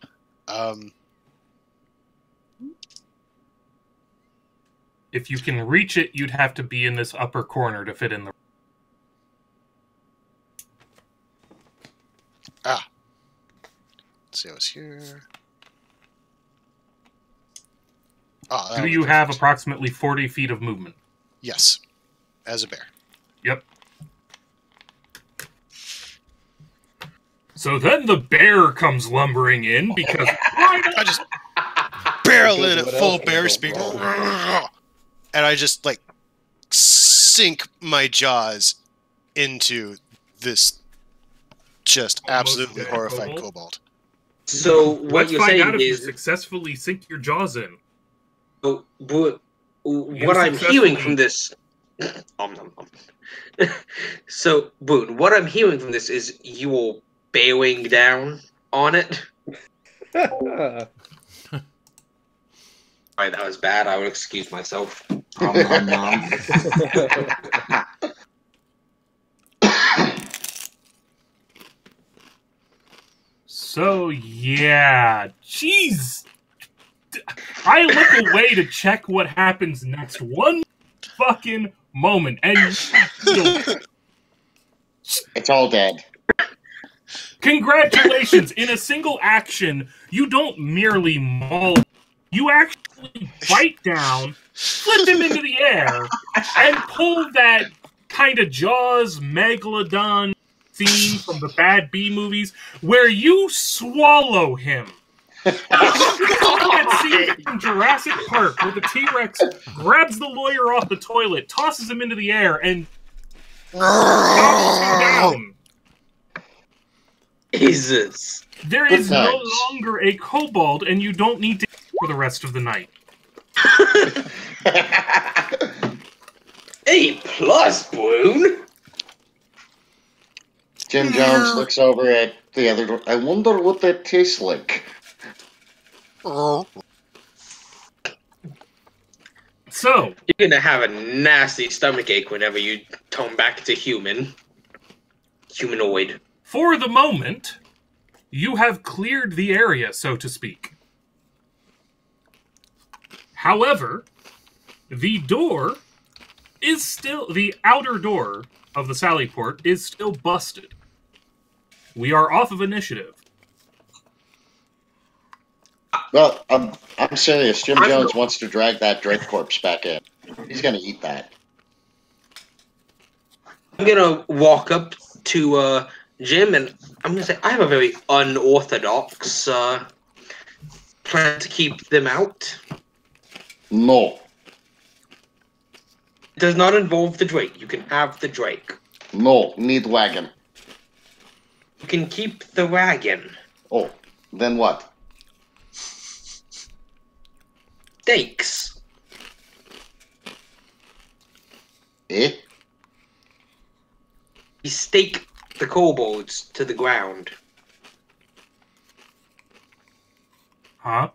If you can reach it, you'd have to be in this upper corner to fit in the... Let's see, I was here. Ah, that Do would you be have perfect. approximately 40 feet of movement? Yes, as a bear. Yep. So then the bear comes lumbering in, because... I just barrel in at What full else bear can go speed, wrong? and I just like sink my jaws into this just Almost absolutely dead horrified kobold? kobold. So what Let's you're find saying out if you is, successfully sink your jaws in. what I'm hearing from this. So, Boone, what I'm hearing from this is you're bowing down on it. Alright, that was bad. I would excuse myself. Nom, nom, nom. So, yeah. Jeez. I look away to check what happens next. One fucking moment. And It's all dead. congratulations. In a single action, you don't merely maul. You actually bite down, flip him into the air, and pull that kind of Jaws Megalodon scene from the Bad B movies where you swallow him That scene from Jurassic Park where the T-Rex grabs the lawyer off the toilet, tosses him into the air, and gobbles him down. Jesus. There is no longer a kobold, and you don't need to for the rest of the night. A+ Boone. Jim Jones looks over at the other door. I wonder what that tastes like. So, You're gonna have a nasty stomachache whenever you tone back to humanoid. for the moment, you have cleared the area, so to speak. However, the door is still, the outer door of the Sallyport is still busted. We are off of initiative. Well, I'm serious. Jim Jones wants to drag that Drake corpse back in. He's going to eat that. I'm gonna walk up to Jim and I'm gonna say I have a very unorthodox plan to keep them out. No. It does not involve the Drake. You can have the Drake. No. Need wagon. You can keep the wagon. Oh. Then what? Stakes. Eh? You stake the kobolds to the ground. Huh?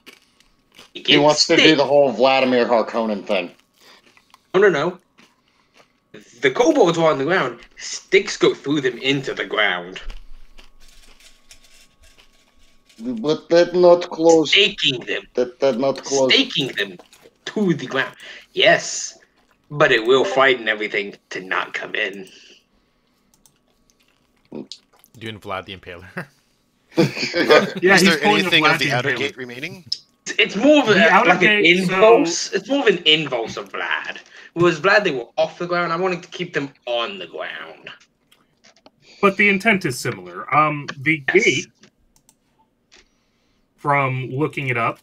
You He get wants to do staked. the whole Vladimir Harkonnen thing. No. The kobolds are on the ground. Sticks go through them into the ground. But that not close. Staking them. That not close. Staking them to the ground. Yes. But it will frighten everything to not come in. Doing Vlad the Impaler. Yeah, Is he's there pulling a anything of Vlad the the outer Impaler. gate remaining? It's more of The outer like an gate, inverse. It's more of an inverse of Vlad. Whereas Vlad, they were off the ground. I wanted to keep them on the ground. But the intent is similar. The Yes. gate, from looking it up,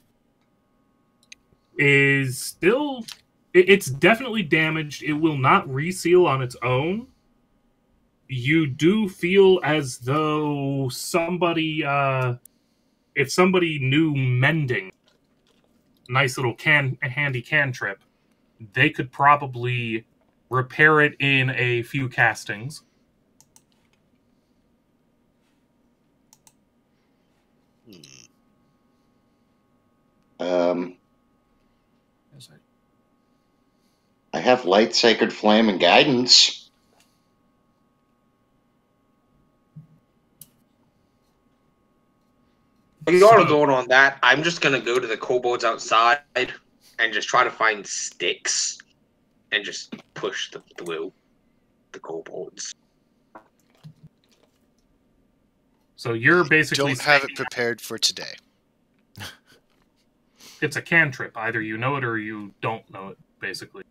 is still... It's definitely damaged. It will not reseal on its own. You do feel as though somebody... if somebody knew mending, nice little handy cantrip, they could probably repair it in a few castings. I have light, sacred flame, and guidance. You all are going on that. I'm just gonna go to the kobolds outside and just try to find sticks and just push them through the kobolds. So you're basically Don't have saying it prepared for today. it's a cantrip. Either you know it or you don't know it, basically.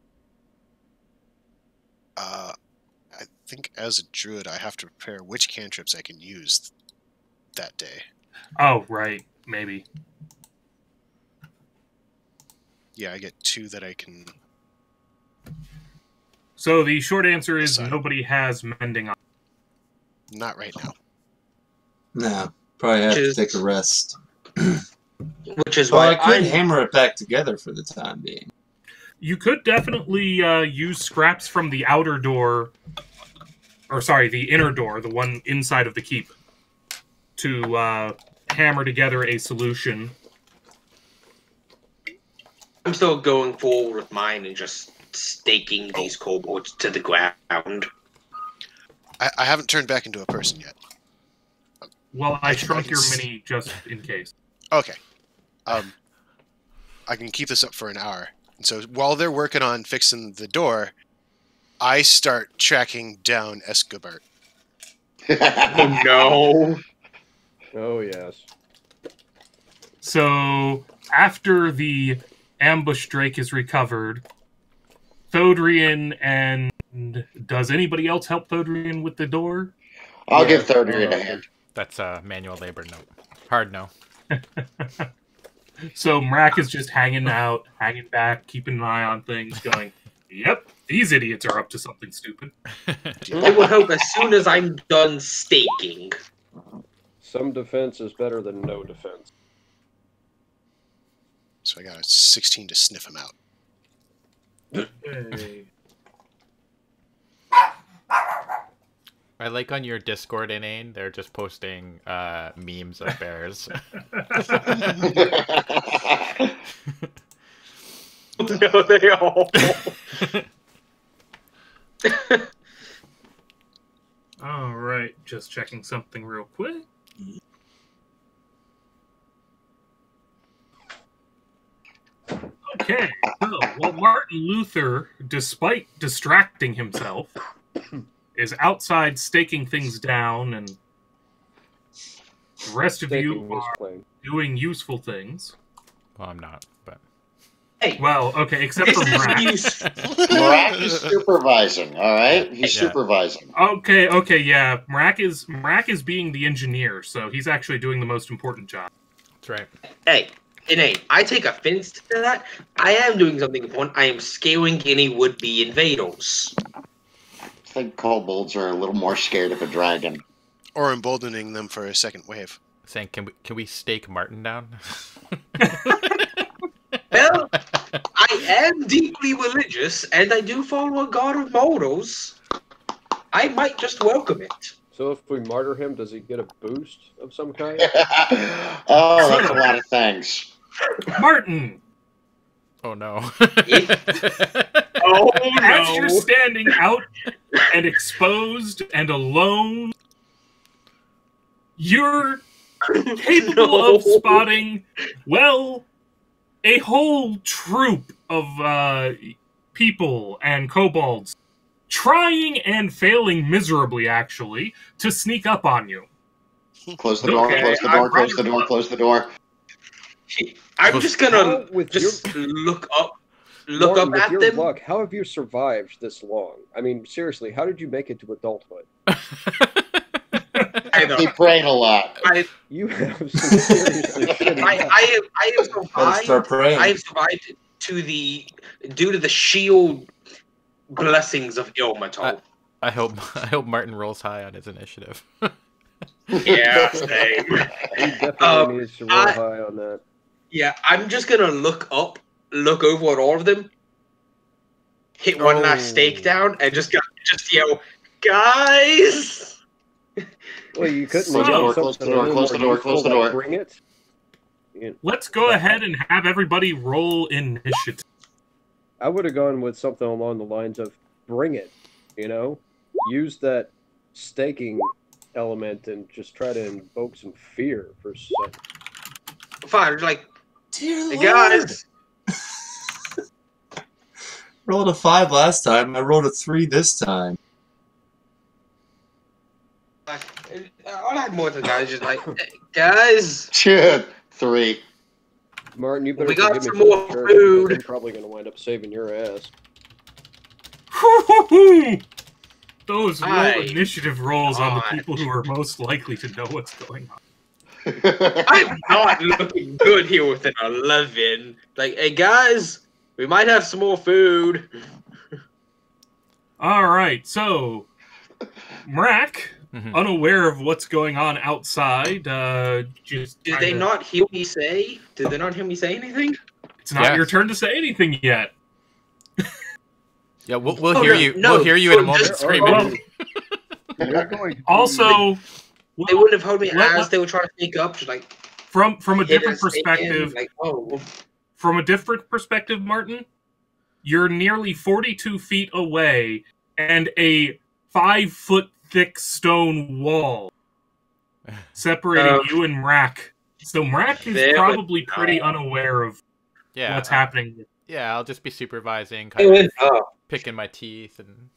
I think as a druid, I have to prepare which cantrips I can use that day. Oh, right. Maybe. Yeah, I get 2 that I can... So the short answer is Decide. nobody has mending on. Not right now. No, probably have to Just- take a rest. Which is Well, why I could I'm hammer it back together for the time being. You could definitely use scraps from the outer door, or sorry, the inner door, the one inside of the keep, to hammer together a solution. I'm still going forward with mine and just staking these kobolds to the ground. I haven't turned back into a person yet. Well, I shrunk can your s- mini just in case. Okay. I can keep this up for an hour. And so while they're working on fixing the door, I start tracking down Escobart. Oh no! Oh, yes. So, after the ambush Drake is recovered, Thodrian and... Does anybody else help Thodrian with the door? I'll Yeah, give Thodrian a hand. That's manual labor note. Hard no. So Mrak is just hanging out, hanging back, keeping an eye on things, going, "Yep, these idiots are up to something stupid." I would hope as soon as I'm done staking. Some defense is better than no defense. So I got a 16 to sniff him out. Hey. I like on your Discord, Inane, they're just posting memes of bears. No, they all. All right, just checking something real quick. Okay, so while Martin Luther, despite distracting himself, is outside staking things down, and the rest of you Staking his are claim. doing useful things. Well, I'm not, but Hey, Well, okay, except for this is Mrak. useful. Mrak is supervising, all right? He's Yeah. supervising. Okay, yeah. Mrak is being the engineer, so he's actually doing the most important job. that's right. Hey, Inane, I take offense to that. I am doing something important. I am scaling any would-be invaders. I think kobolds are a little more scared of a dragon. Or emboldening them for a second wave. Saying, can we stake Martin down? Well, I am deeply religious, and I do follow a god of mortals. I might just welcome it. So if we martyr him, does he get a boost of some kind? Oh, that's a lot of things. Martin, Oh no. Oh as you're no! standing out and exposed and alone, you're capable No. of spotting, well, a whole troop of people and kobolds trying and failing miserably, actually, to sneak up on you. Close the door, Okay, close the door, close the door, close the door. I'm just gonna How, with just look up Martin, with at your them. luck, how have you survived this long? I mean, seriously, how did you make it to adulthood? I know. He prayed a lot. You have some seriously shitty luck. I have Gotta survived. start praying. I have survived due to the shield blessings of Ilmatal. I hope Martin rolls high on his initiative. Yeah, same. He definitely needs to roll I- high on that. Yeah, I'm just gonna look over at all of them, hit one last stake down, and just yell, guys! Well, you couldn't Close the yell door, close the something door, a little close the more door, useful close the like door. Bring it. You- Let's go ahead and have everybody roll initiative. I would have gone with something along the lines of bring it, you know? Use that staking element and just try to invoke some fear for a second. Fine, like, Dear hey Lord. guys! Rolled a 5 last time. I rolled a 3 this time. I'll add more to the guys, just like, hey, guys! Shit. 3. Martin, you better We got forgive some me for more the shirt, because food. I'm probably going to wind up saving your ass. Those low Aye. initiative rolls on the God. people who are most likely to know what's going on. I'm not looking good here with an 11. Like, hey guys, we might have some more food. All right, so Mrak, Mhm. unaware of what's going on outside, just Did they kinda- not hear me say? Did they not hear me say anything? It's not Yes. your turn to say anything yet. Yeah, we'll Oh, hear no, you. no, we'll hear you in a so moment just- screaming. Well, You're going to also, They wouldn't have heard me Let- as they were trying to sneak up, just like from a hit different us again, perspective, like, oh, from a different perspective, Martin, you're nearly 42 feet away, and a 5-foot thick stone wall separating you and Mrak. So Mrak is There we probably go. pretty unaware of Yeah, what's happening. Yeah, I'll just be supervising, they kind went of up. picking my teeth, and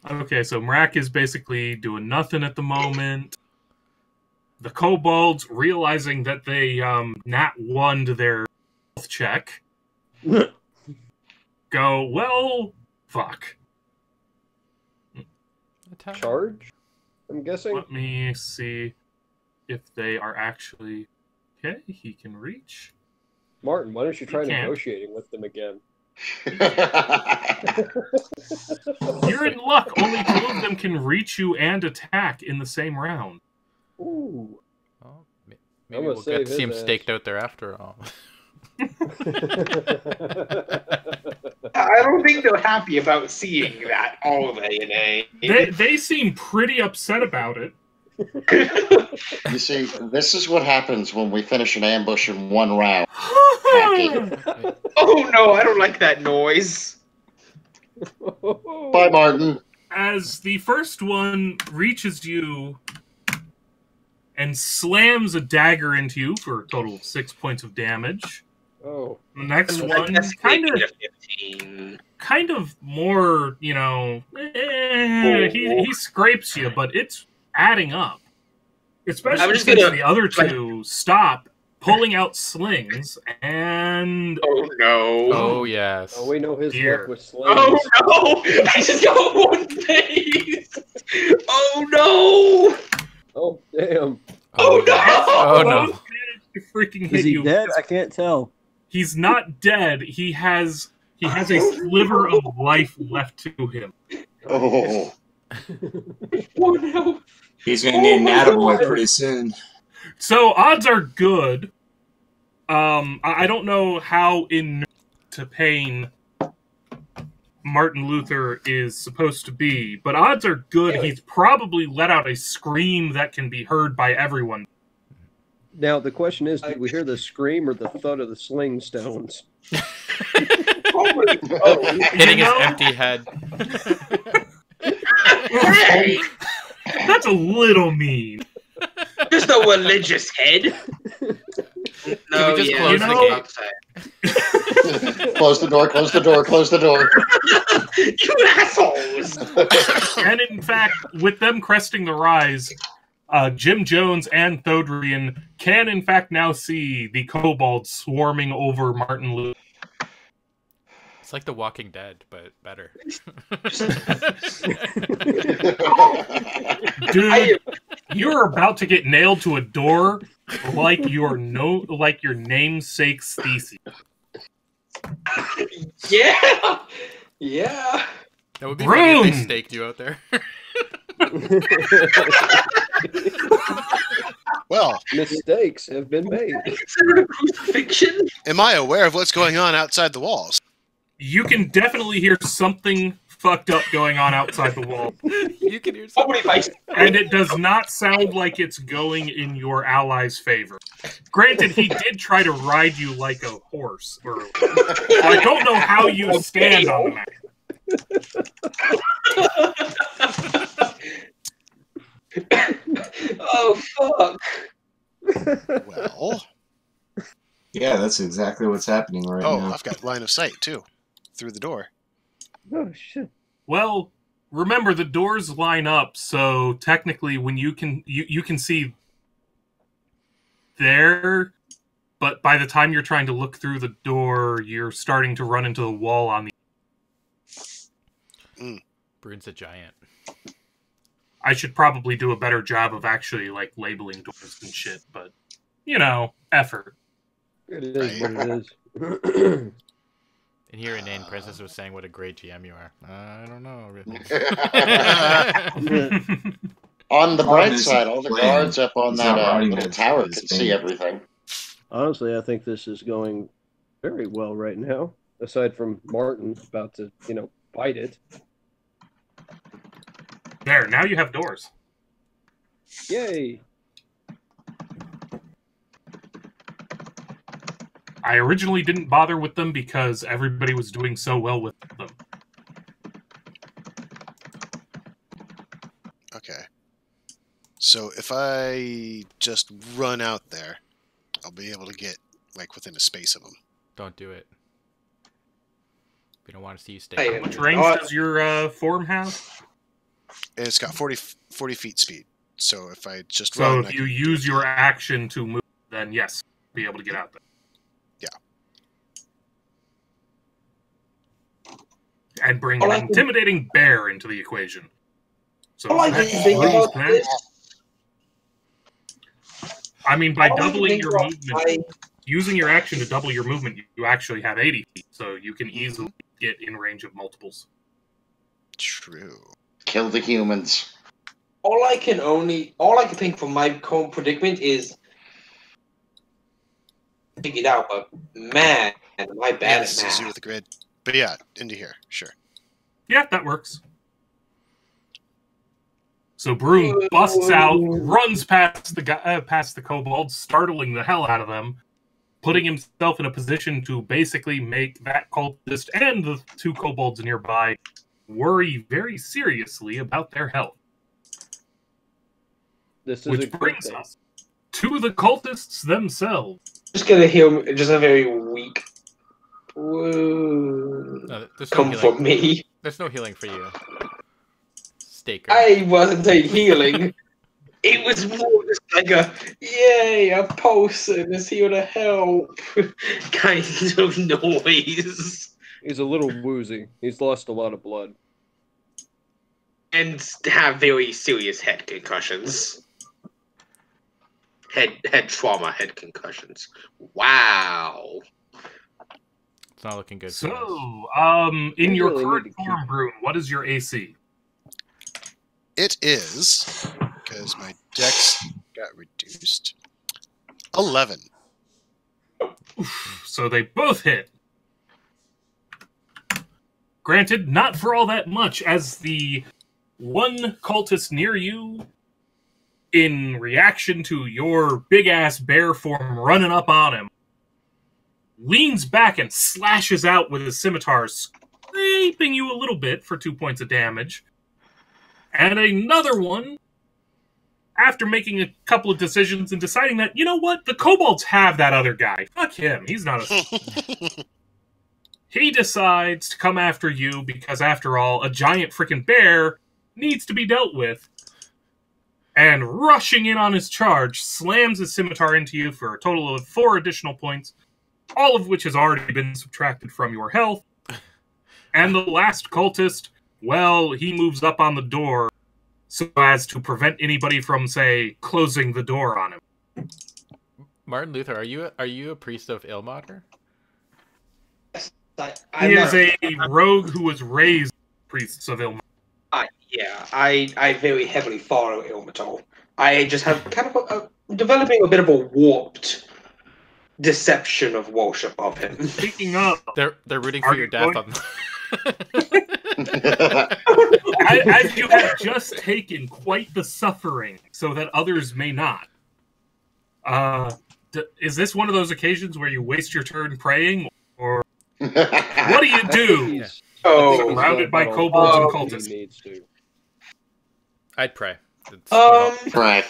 Okay, so Mrak is basically doing nothing at the moment. The kobolds, realizing that they nat 1'd their health check, go, well, fuck. attack. charge? I'm guessing. Let me see if they are actually... Okay, he can reach. Martin, why don't you try You can't. negotiating with them again? You're in luck. Only 2 of them can reach you and attack in the same round. Ooh. Well, maybe gonna we'll get save to see him his ass. staked out there after all. I don't think they're happy about seeing that, are they? They seem pretty upset about it. You see, this is what happens when we finish an ambush in 1 round. Hacky. Oh no, I don't like that noise. Bye, Martin. As the first one reaches you and slams a dagger into you for a total of 6 points of damage. Oh. The next I one, guess kind maybe of, a 15. kind of more, you know, he scrapes you, but it's adding up. Especially I'm just since gonna- the other 2 stop pulling out slings and Oh no. Oh, yes. Oh, we know his Dear. luck with slings. Oh no! I just got 1 face! Oh no! Oh, damn. Oh no! Oh, no. both managed to freaking hit Is he you. dead? I can't tell. He's not dead. He has a sliver of life left to him. Oh. Oh no! He's gonna need an attaboy pretty soon. So odds are good. I don't know how in to pain Martin Luther is supposed to be, but odds are good he's probably let out a scream that can be heard by everyone. Now, the question is, did we hear the scream or the thud of the sling stones? Hitting his empty head. Hey! That's a little mean. Just a religious head. No, just yeah, close the know, gate? outside. Close the door, close the door, close the door. You assholes! And in fact, with them cresting the rise, Jim Jones and Thodrian can in fact now see the kobolds swarming over Martin Luther. It's like The Walking Dead, but better. Dude, you're about to get nailed to a door like your namesake's thesis. Yeah! Yeah! That would be funny if they Broom! staked you out there. Well, Mistakes have been made. Considered a crucifixion? am I aware of what's going on outside the walls? You can definitely hear something fucked up going on outside the wall. You can hear Oh, something. if I... And it does not sound like it's going in your ally's favor. Granted, he did try to ride you like a horse earlier. I don't know how you stand on the map. Oh, fuck. Well, Yeah, that's exactly what's happening right oh, now. I've got line of sight too, through the door. Oh, shit. Well, remember the doors line up, so technically when you can see there, but by the time you're trying to look through the door, you're starting to run into the wall on the... Brune's a giant. I should probably do a better job of actually like labeling doors and shit, but you know, effort. It is what it is. And here Inane Princess was saying what a great GM you are. I don't know, really. On the Problem bright is side, he's all the playing. guards up on He's that not riding little his- tower his can see band. everything. Honestly, I think this is going very well right now. Aside from Martin about to, bite it. There, now you have doors. Yay! I originally didn't bother with them because everybody was doing so well with them. Okay. So if I just run out there, I'll be able to get like within a space of them. Don't do it. We don't want to see you stay. Hey, How much range does your form have? And it's got 40 feet speed. So if I just So run, if you use your action to move, then yes, be able to get out there. And bring an intimidating bear into the equation. So All I can that's think Broom's about plan. this. I mean, by all I can doubling think your about movement, using your action to double your movement, you actually have 80 feet, so you can easily get in range of multiples. True. Kill the humans. All I can think from my current predicament is figure it out, but man, am I Yeah, bad this at is you math. with the grid. But yeah, into here. Sure. Yeah, that works. So Broom busts out, runs past the kobolds, startling the hell out of them, putting himself in a position to basically make that cultist and the 2 kobolds nearby worry very seriously about their health. This is a Which good brings thing. us to the cultists themselves. Just gonna heal, just a very weak. Whoa. No, there's no Come healing. for me. There's no healing for you. Staker. I wasn't saying healing. It was more just like a yay, a person is here to help kind of noise. He's a little woozy. He's lost a lot of blood. And have very serious head concussions. Head trauma, head concussions. Wow. It's not looking good. for us. So, in We your really current need to keep- form, Broom, what is your AC? It is, because my dex got reduced, 11. So they both hit. Granted, not for all that much, as the one cultist near you, in reaction to your big-ass bear form running up on him, leans back and slashes out with his scimitar, scraping you a little bit for 2 points of damage. And another one, after making a couple of decisions and deciding that, you know what, the kobolds have that other guy. Fuck him, he's not a... He decides to come after you because, after all, a giant freaking bear needs to be dealt with. And rushing in on his charge, slams his scimitar into you for a total of 4 additional points, all of which has already been subtracted from your health. And the last cultist, well, he moves up on the door so as to prevent anybody from, say, closing the door on him. Martin Luther, are you a priest of Ilmater? I'm He not- is a rogue who was raised priests of Ilmater. I very heavily follow Ilmator. I just have kind of developing a bit of a warped deception of worship of him. Speaking of, They're rooting Are for your you death going- on. as you have just taken quite the suffering so that others may not. Is this one of those occasions where you waste your turn praying? Or what do you do? He's- Oh, Surrounded by he's kobolds and what cultists. He needs to. I'd pray. It's- Pray.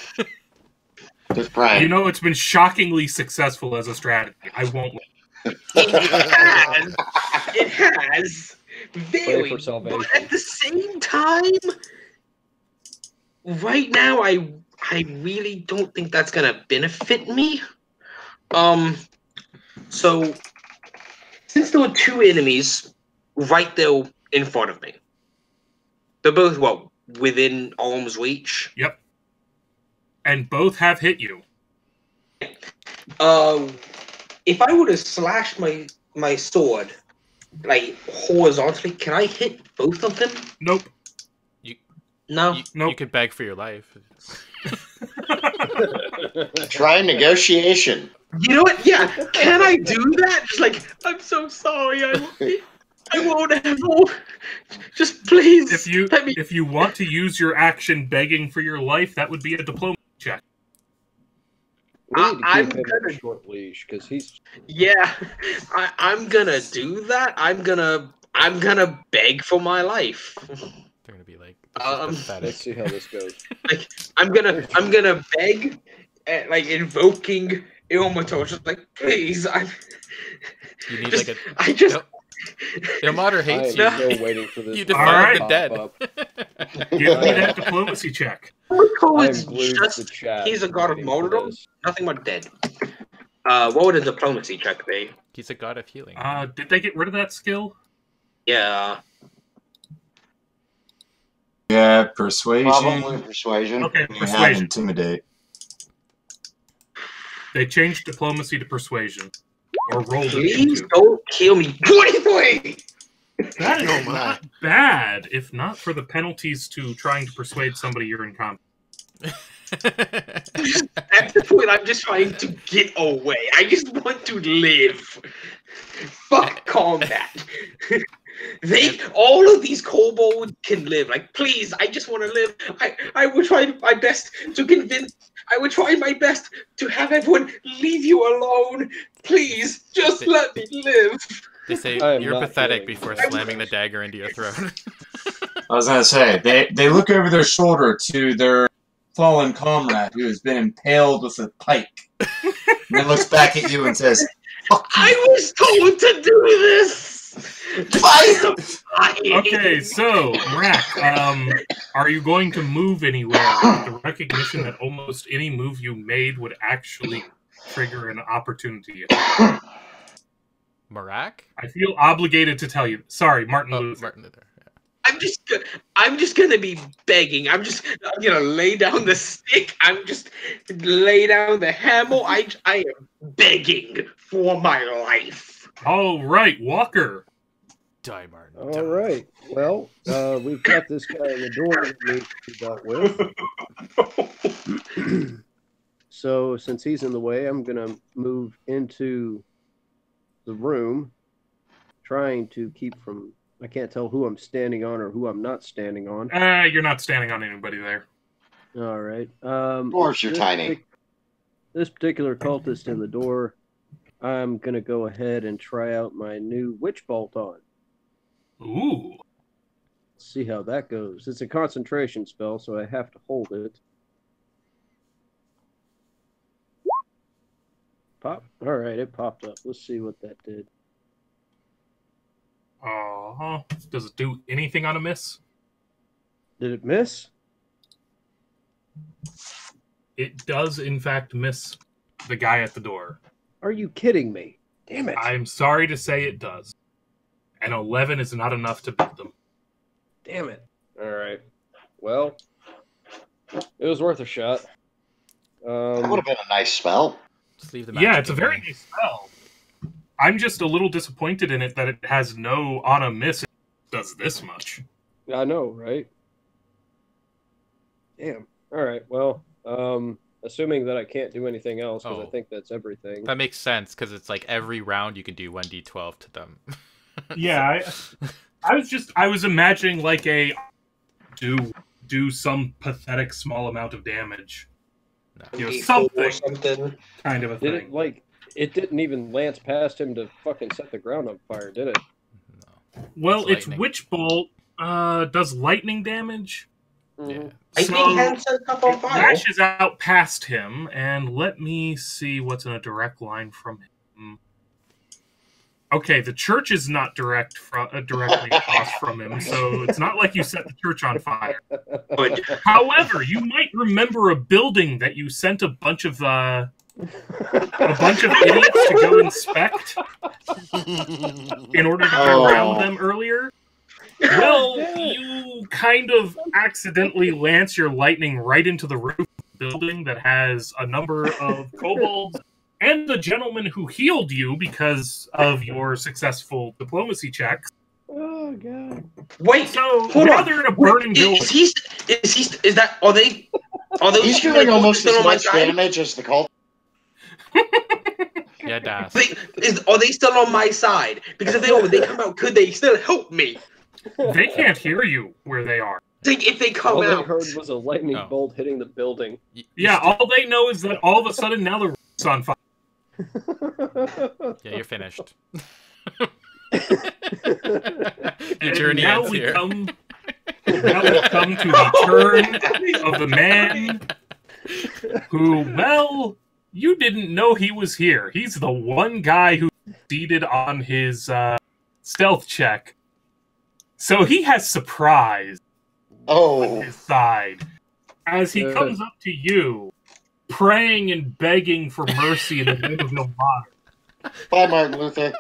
Just pray. You know, it's been shockingly successful as a strategy. I won't. it has very, for salvation. but at the same time, right now, I really don't think that's gonna benefit me. So since there were 2 enemies right there in front of me, they're both within arm's reach. Yep. And both have hit you. If I would have slashed my sword like horizontally, can I hit both of them? Nope. No. You Nope. could beg for your life. Try negotiation. You know what? Yeah. Can I do that? Just like, I'm so sorry. I won't ever. Just please. let me. If you want to use your action begging for your life, that would be a diplomacy check. We need to I'm keep him on gonna- a short leash because he's. Yeah, I'm gonna do that. I'm gonna beg for my life. They're gonna be like, this is Let's pathetic. see how this goes. Like I'm gonna beg, like invoking Ilmator, just like please. You need Just, like a. I just. Ilmater I hates am you. still waiting for this. You to defy the pop dead. up. Give me that diplomacy check. Ilmator I is am glued just. to chat. He's a god of waiting for martyrdom. this. Nothing but dead. What would a diplomacy check be? He's a god of healing. Did they get rid of that skill? Yeah. Yeah, persuasion. Probably persuasion. Okay, You have persuasion. intimidate. They changed diplomacy to persuasion. Or rolled it Please into. don't kill me. 23! That is Oh my. not bad, if not for the penalties to trying to persuade somebody you're in combat. At the point, I'm just trying to get away. I just want to live. Fuck combat. All of these kobolds can live. Like, please, I just want to live. I would try my best to convince. I would try my best to have everyone leave you alone. Please, just let me live. They say I am you're not pathetic feeling before it. slamming the dagger into your throat. I was gonna say, they look over their shoulder to their fallen comrade who has been impaled with a pike. And then looks back at you and says, "Fuck you." I was told to do this. Okay, so, Mrak, are you going to move anywhere with the recognition that almost any move you made would actually trigger an opportunity attack? Marak? I feel obligated to tell you. Sorry, Martin Oh, Luther. Martin Luther. Yeah. I'm just gonna be begging. I'm gonna lay down the stick. I'm just lay down the hammer. I am begging for my life. All right, Walker. Die, Martin. All die. right. Well, we've got this guy in the door that needs to be dealt with. So since he's in the way, I'm gonna move into the room, trying to keep from. I can't tell who I'm standing on or who I'm not standing on. You're not standing on anybody there. All right. Dwarves are tiny. This particular cultist in the door, I'm gonna go ahead and try out my new witch bolt on. Ooh. See how that goes. It's a concentration spell, so I have to hold it. Pop. All right, it popped up. Let's see what that did. Does it do anything on a miss? Did it miss? It does, in fact, miss the guy at the door. Are you kidding me? Damn it. I'm sorry to say it does. And 11 is not enough to beat them. Damn it. All right. Well, it was worth a shot. That would have been a nice spell. Just leave the Yeah, magic it's a in very there. nice spell. I'm just a little disappointed in it that it has no on a miss. It does this much. I know, right? Damn. All right. Well, assuming that I can't do anything else, because I Oh. think that's everything. That makes sense because it's like every round you can do 1d12 to them. Yeah, I was imagining like a do some pathetic small amount of damage. No. You know, D4 or something something. kind of a Did thing. it like? It didn't even lance past him to fucking set the ground on fire, did it? No. Well, It's its lightning. witch bolt does lightning damage. Yeah. I So think hands set up on it fire. lashes out past him, and let me see what's in a direct line from him. Okay, the church is not directly across from him, so it's not like you set the church on fire. But However, you might remember a building that you sent a bunch of idiots to go inspect in order to get around them earlier. Well, you kind of accidentally lance your lightning right into the roof of the building that has a number of kobolds and the gentleman who healed you because of your successful diplomacy checks. Oh god. wait, So hold now on. they're in a burning building. Is that? Are those He's people doing that almost still as on my much side? damage as the cult. Yeah, Das. Are they still on my side? Because if they are, when they come out, could they still help me? They can't hear you where they are. If they come All they out, heard was a lightning Oh. bolt hitting the building. Yeah, all they know is that all of a sudden now the roof's on fire. Yeah, you're finished. Your And journey now ends we here. come to the turn of the man who, well, you didn't know he was here. He's the one guy who succeeded on his stealth check. So he has surprise on Oh, his side as he comes up to you, praying and begging for mercy in the name of Ilmater. bye, Martin Luther.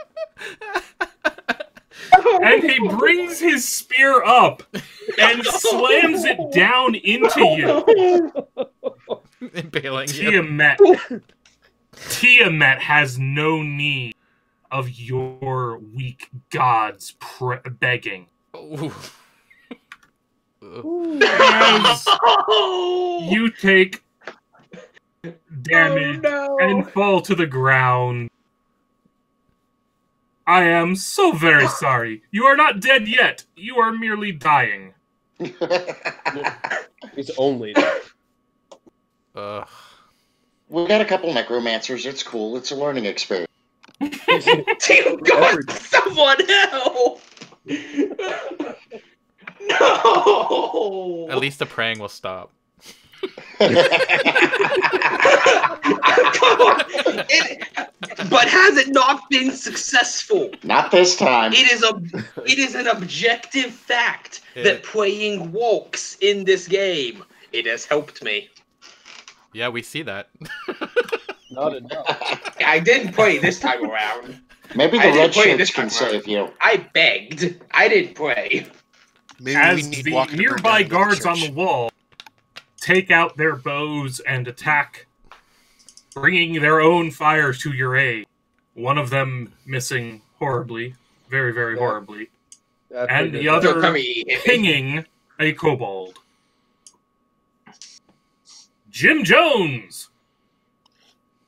And he brings his spear up and slams it down into you. Impaling you. Tiamat has no need of your weak god's begging. Ooh. As you take damage and fall to the ground. I am so very sorry. You are not dead yet. You are merely dying. He's only that. We got a couple necromancers. It's cool. It's a learning experience. Dear God, someone help! No! At least the praying will stop. Come on! But has it not been successful? Not this time. It is an objective fact that praying walks in this game. It has helped me. Yeah, we see that. Not enough. I didn't pray this time around. Maybe the I didn't red pray shirts this can time around. save you. I begged. I didn't pray. Maybe As we need the Walker to burn nearby down guards the on the wall take out their bows and attack, bringing their own fire to your aid. One of them missing horribly, very, very horribly, and the other pinging a kobold. Jim Jones!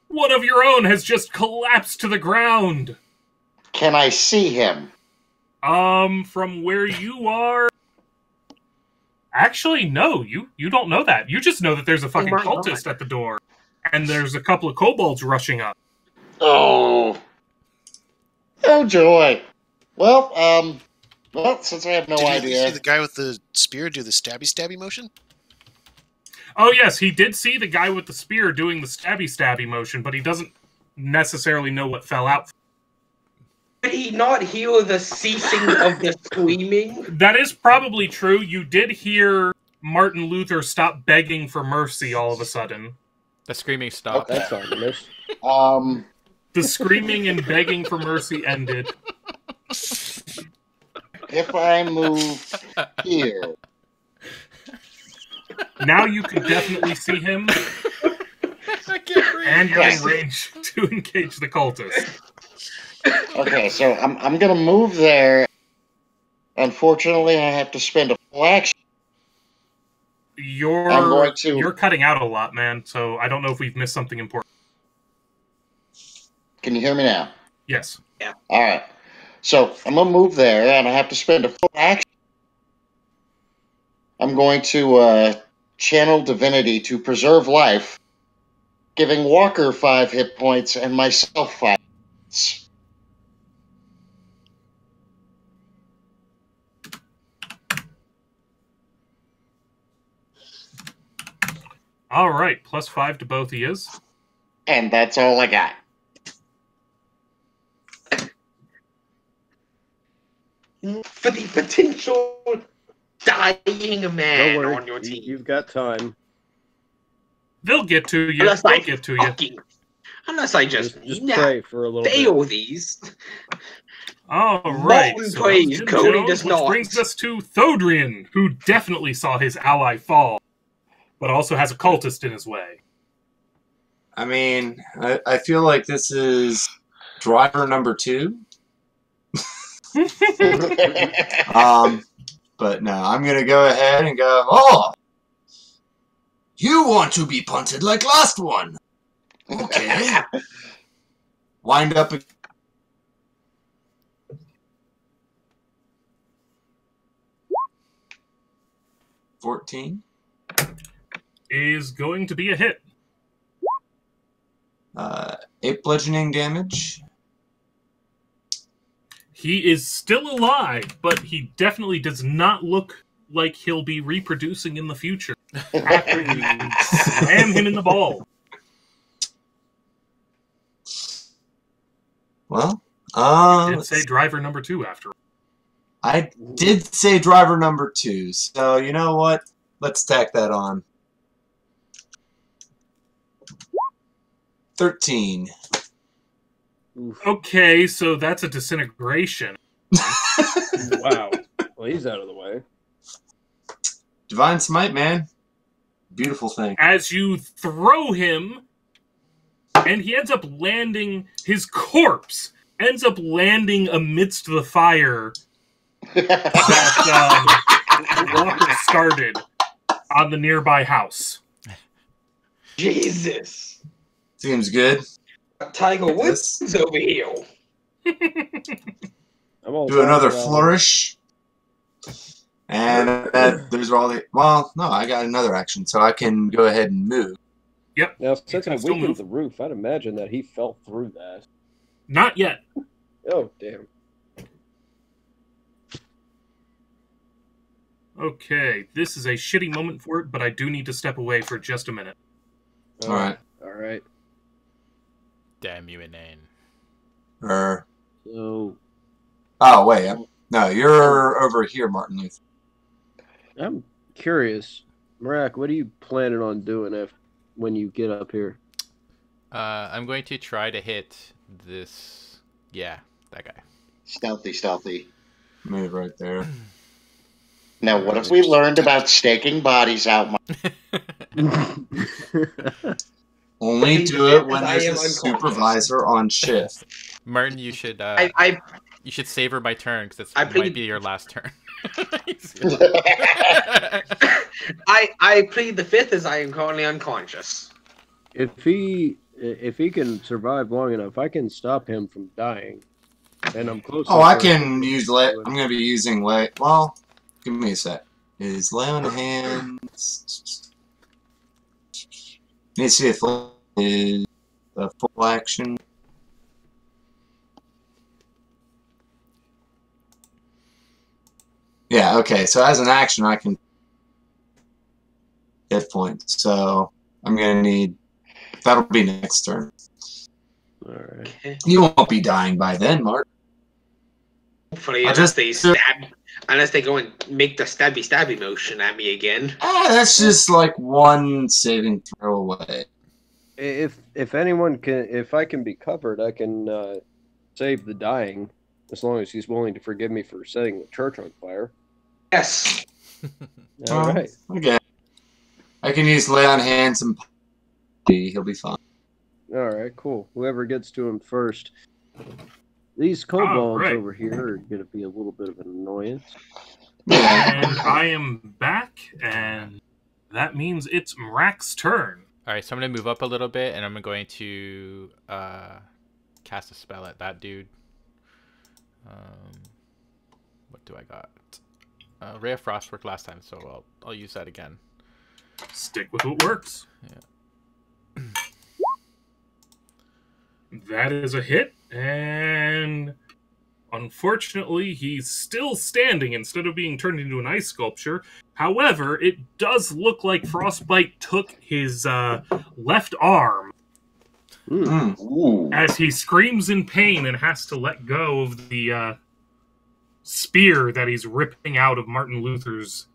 One of your own has just collapsed to the ground. Can I see him? From where you are... Actually, no, you don't know that. You just know that there's a fucking cultist at the door. And there's a couple of kobolds rushing up. Oh. Oh, joy. Well, since I have no Did you idea... see the guy with the spear do the stabby motion? Oh, yes, he did see the guy with the spear doing the stabby motion, but he doesn't necessarily know what fell out. Did he not hear the ceasing of the screaming? That is probably true. You did hear Martin Luther stop begging for mercy all of a sudden. The screaming stopped. That's ominous. The screaming and begging for mercy ended. If I move here... Now you can definitely see him. And you're in range to engage the cultist. Okay, so I'm gonna move there. Unfortunately, I have to spend a full action. You're cutting out a lot, man, so I don't know if we've missed something important. Can you hear me now? Yes. Yeah. Alright. So, I'm gonna move there, and I have to spend a full action. I'm going to channel divinity to preserve life, giving Walker 5 hit points and myself 5 hits. All right, +5 to both he is. And that's all I got. For the potential dying man Don't worry, on your team. you've got time. They'll get to you. Unless They'll get to you. Unless I just pray for a little fail bit. these. All right. Molten praise, Jim Cody Jones, does which not. brings us to Thodrian, who definitely saw his ally fall, but also has a cultist in his way. I mean, I feel like this is driver number 2. But no, I'm gonna go ahead and go, oh! You want to be punted like last one! Okay. Wind up. 14. Is going to be a hit. 8 bludgeoning damage. He is still alive, but he definitely does not look like he'll be reproducing in the future after you slam him in the ball. Well, You did say driver number 2 after all. I did say driver number 2, so you know what? Let's tack that on. 13. Okay, so that's a disintegration. Wow. Well, he's out of the way. Divine Smite, man. Beautiful thing. As you throw him, and he ends up landing, his corpse ends up landing amidst the fire that Walker started on the nearby house. Jesus. Seems good. Tiger Woods over here. I'm all Do another about- flourish. And those are all the... Well, no, I got another action, so I can go ahead and move. Yep. Now, since can I still weakened move. the roof, I'd imagine that he fell through that. Not yet. Oh, damn. Okay, this is a shitty moment for it, but I do need to step away for just a minute. All right. All right. Damn you, inane. So, Oh, wait. No, you're over here, Martin Luther. I'm curious. Marak, what are you planning on doing when you get up here? I'm going to try to hit this. Yeah, that guy. Stealthy. Move right there. Now, what have we learned about staking bodies out? Only do it when I there's am a unconscious. supervisor on shift. Martin, you should you should savor my turn because this I might plead- be your last turn. I plead the fifth as I am currently unconscious. If he can survive long enough, I can stop him from dying. And I'm close. Oh, I enough can to- use lay. I'm going to be using lay. Well, give me a sec. Is lay on hands? Let me see if lay is a full action. Yeah. Okay. So as an action, I can hit points. So I'm going to need. That'll be next turn. All right. Okay. You won't be dying by then, Mark. Hopefully, I unless just- they go and make the stabby motion at me again. That's just like one saving throw away. If anyone can, if I can be covered, I can save the dying, as long as he's willing to forgive me for setting the church on fire. Yes. All right. Okay. I can use lay on hands and he'll be fine. All right. Cool. Whoever gets to him first. These kobolds right. over here are going to be a little bit of an annoyance. And I am back, and that means it's Mrak's turn. All right, so I'm gonna move up a little bit, and I'm going to cast a spell at that dude. What do I got? Ray of Frost worked last time, so I'll use that again. Stick with what works. Yeah. That is a hit, and unfortunately, he's still standing instead of being turned into an ice sculpture. However, it does look like Frostbite took his left arm Ooh. as he screams in pain and has to let go of the spear that he's ripping out of Martin Luther's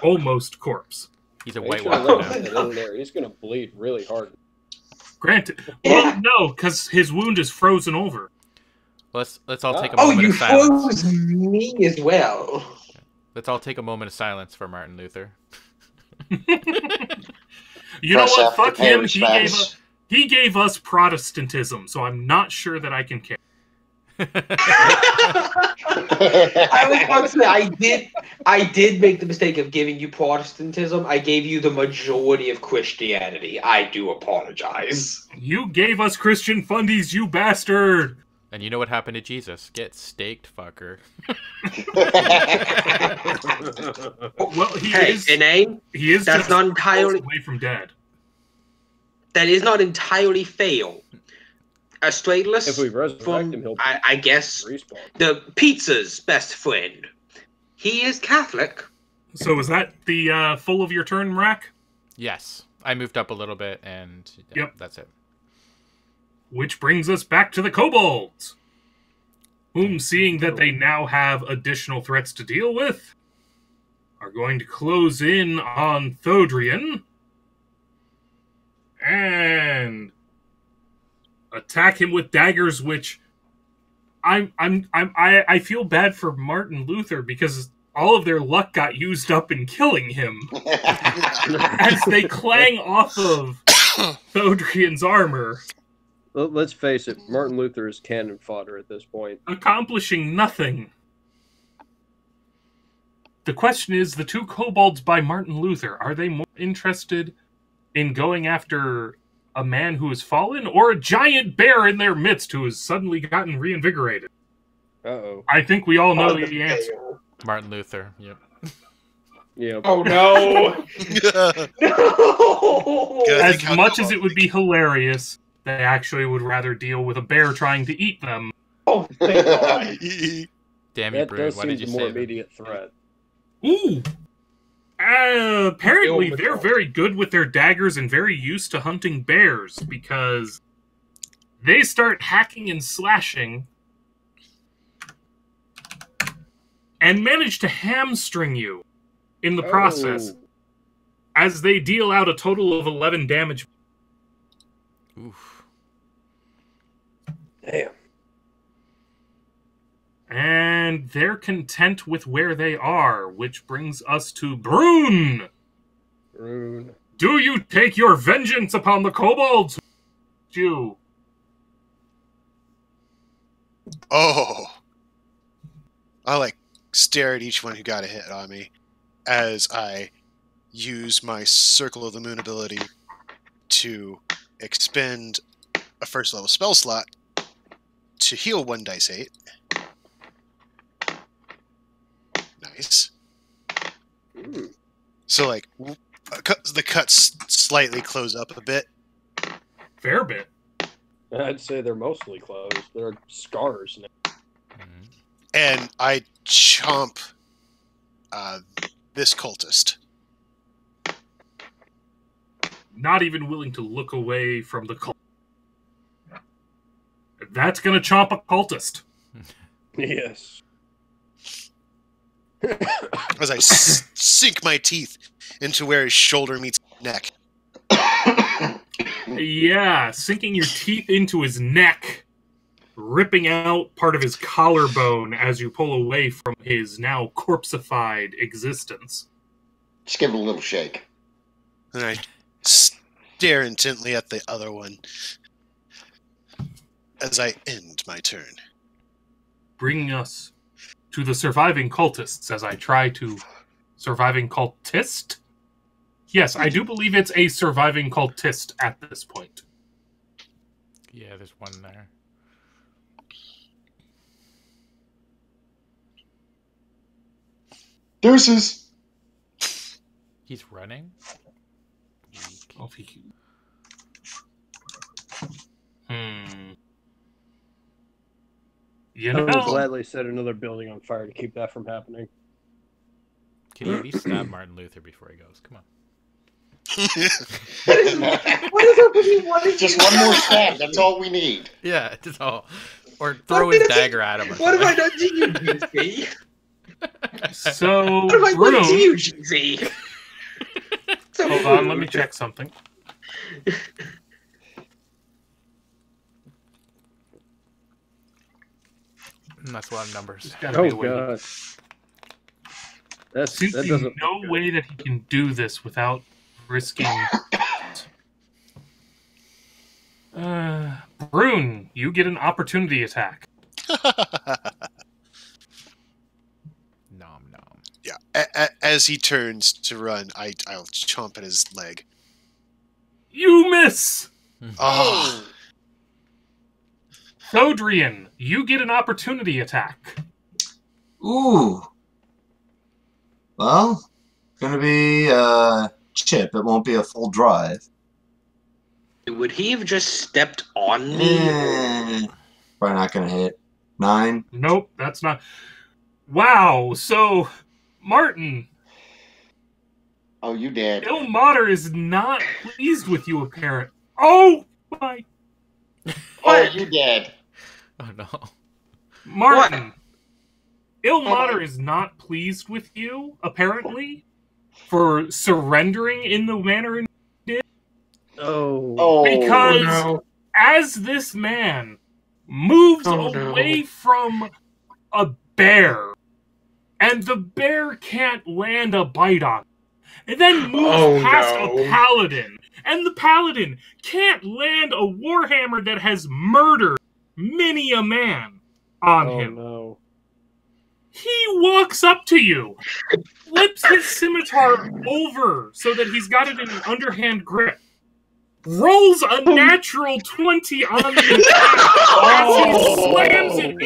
almost corpse. He's a He's white gonna walker let now. it in there. He's going to bleed really hard. Granted. Yeah. Well, no, because his wound is frozen over. Let's all take a Oh, moment you of silence. froze me as well. Let's all take a moment of silence for Martin Luther. You know Press what? F to Fuck pay him. respects. He gave us Protestantism, so I'm not sure that I can care. I was about to say I did make the mistake of giving you Protestantism. I gave you the majority of Christianity. I do apologize. You gave us Christian fundies, you bastard! And you know what happened to Jesus? Get staked, fucker. Well, he Hey, is. inane. He is that's just not entirely- away from dead. That is not entirely fair. Astradelus, If we resurrect from, him, he'll I guess, respawn. the pizza's best friend. He is Catholic. So is that the full of your turn, Rack? Yes, I moved up a little bit, and Yep. that's it. Which brings us back to the kobolds, whom, seeing that they now have additional threats to deal with, are going to close in on Thodrian and attack him with daggers. Which I feel bad for Martin Luther, because all of their luck got used up in killing him as they clang off of Thodrian's armor, Let's face it, Martin Luther is cannon fodder at this point. accomplishing nothing. The question is, the two kobolds by Martin Luther, are they more interested in going after a man who has fallen, or a giant bear in their midst who has suddenly gotten reinvigorated? Uh-oh. I think we all know the answer. Martin Luther. Yep. Yeah. Oh no! No! Gotta As think how much as kobolds it would be hilarious, they actually would rather deal with a bear trying to eat them. Oh, thank God. Damn you, That Brood. does Why seem did you the more say that? immediate threat. Ooh! Apparently, Kill they're the very good with their daggers and very used to hunting bears, because they start hacking and slashing and manage to hamstring you in the process, Oh. as they deal out a total of 11 damage. Oof. Damn. And they're content with where they are, which brings us to Brune. Rune. Do you take your vengeance upon the kobolds? You. Oh. I stare at each one who got a hit on me as I use my Circle of the Moon ability to expend a first level spell slot to heal 1 dice 8. Nice. Mm. So the cuts slightly close up a bit. Fair bit. I'd say they're mostly closed. They're scars now. Mhm. And I chomp this cultist. Not even willing to look away from the cult. That's gonna chomp a cultist. Yes. As I sink my teeth into where his shoulder meets his neck. Yeah, sinking your teeth into his neck, ripping out part of his collarbone as you pull away from his now corpseified existence. Just give it a little shake. And I stare intently at the other one as I end my turn. Bringing us to the surviving cultists as I try to... Surviving cultist? Yes, I do believe it's a surviving cultist at this point. Yeah, there's one there. Deuces. He's running? Oh, if he can- You I would know, gladly set another building on fire to keep that from happening. Can you at least stab Martin Luther before he goes? Come on. What is up with you wanting Just to- one more stab. That's all we need. Yeah, just all. Or throw his dagger at him. Or What have I something. done to you, GZ? so What have I done to Brune... you, GZ? So Hold on, let me rude. check something. That's a lot of numbers. There's gotta be Oh a way. god. That Seems to be doesn't. no way that he can do this without risking. Brune, you get an opportunity attack. Nom nom. Yeah, as he turns to run, I'll chomp at his leg. You miss! Oh, Thodrian, you get an opportunity attack. Ooh. Well, gonna be chip. It won't be a full drive. Would he have just stepped on me? Probably not gonna hit. 9. Nope, that's not. Wow, so, Martin, Oh, you did. Ilmater is not pleased with you, apparent. Oh my. Oh, you did. Oh no. Martin, Ilmater is not pleased with you, apparently, for surrendering in the manner in Oh. Oh, Because- no. as this man moves Oh, no. away from a bear and the bear can't land a bite on it. And then moves past a paladin, and the paladin can't land a warhammer that has murdered many a man on him. No. He walks up to you, flips his scimitar over so that he's got it in an underhand grip, rolls a natural 20 on the attack as he slams it into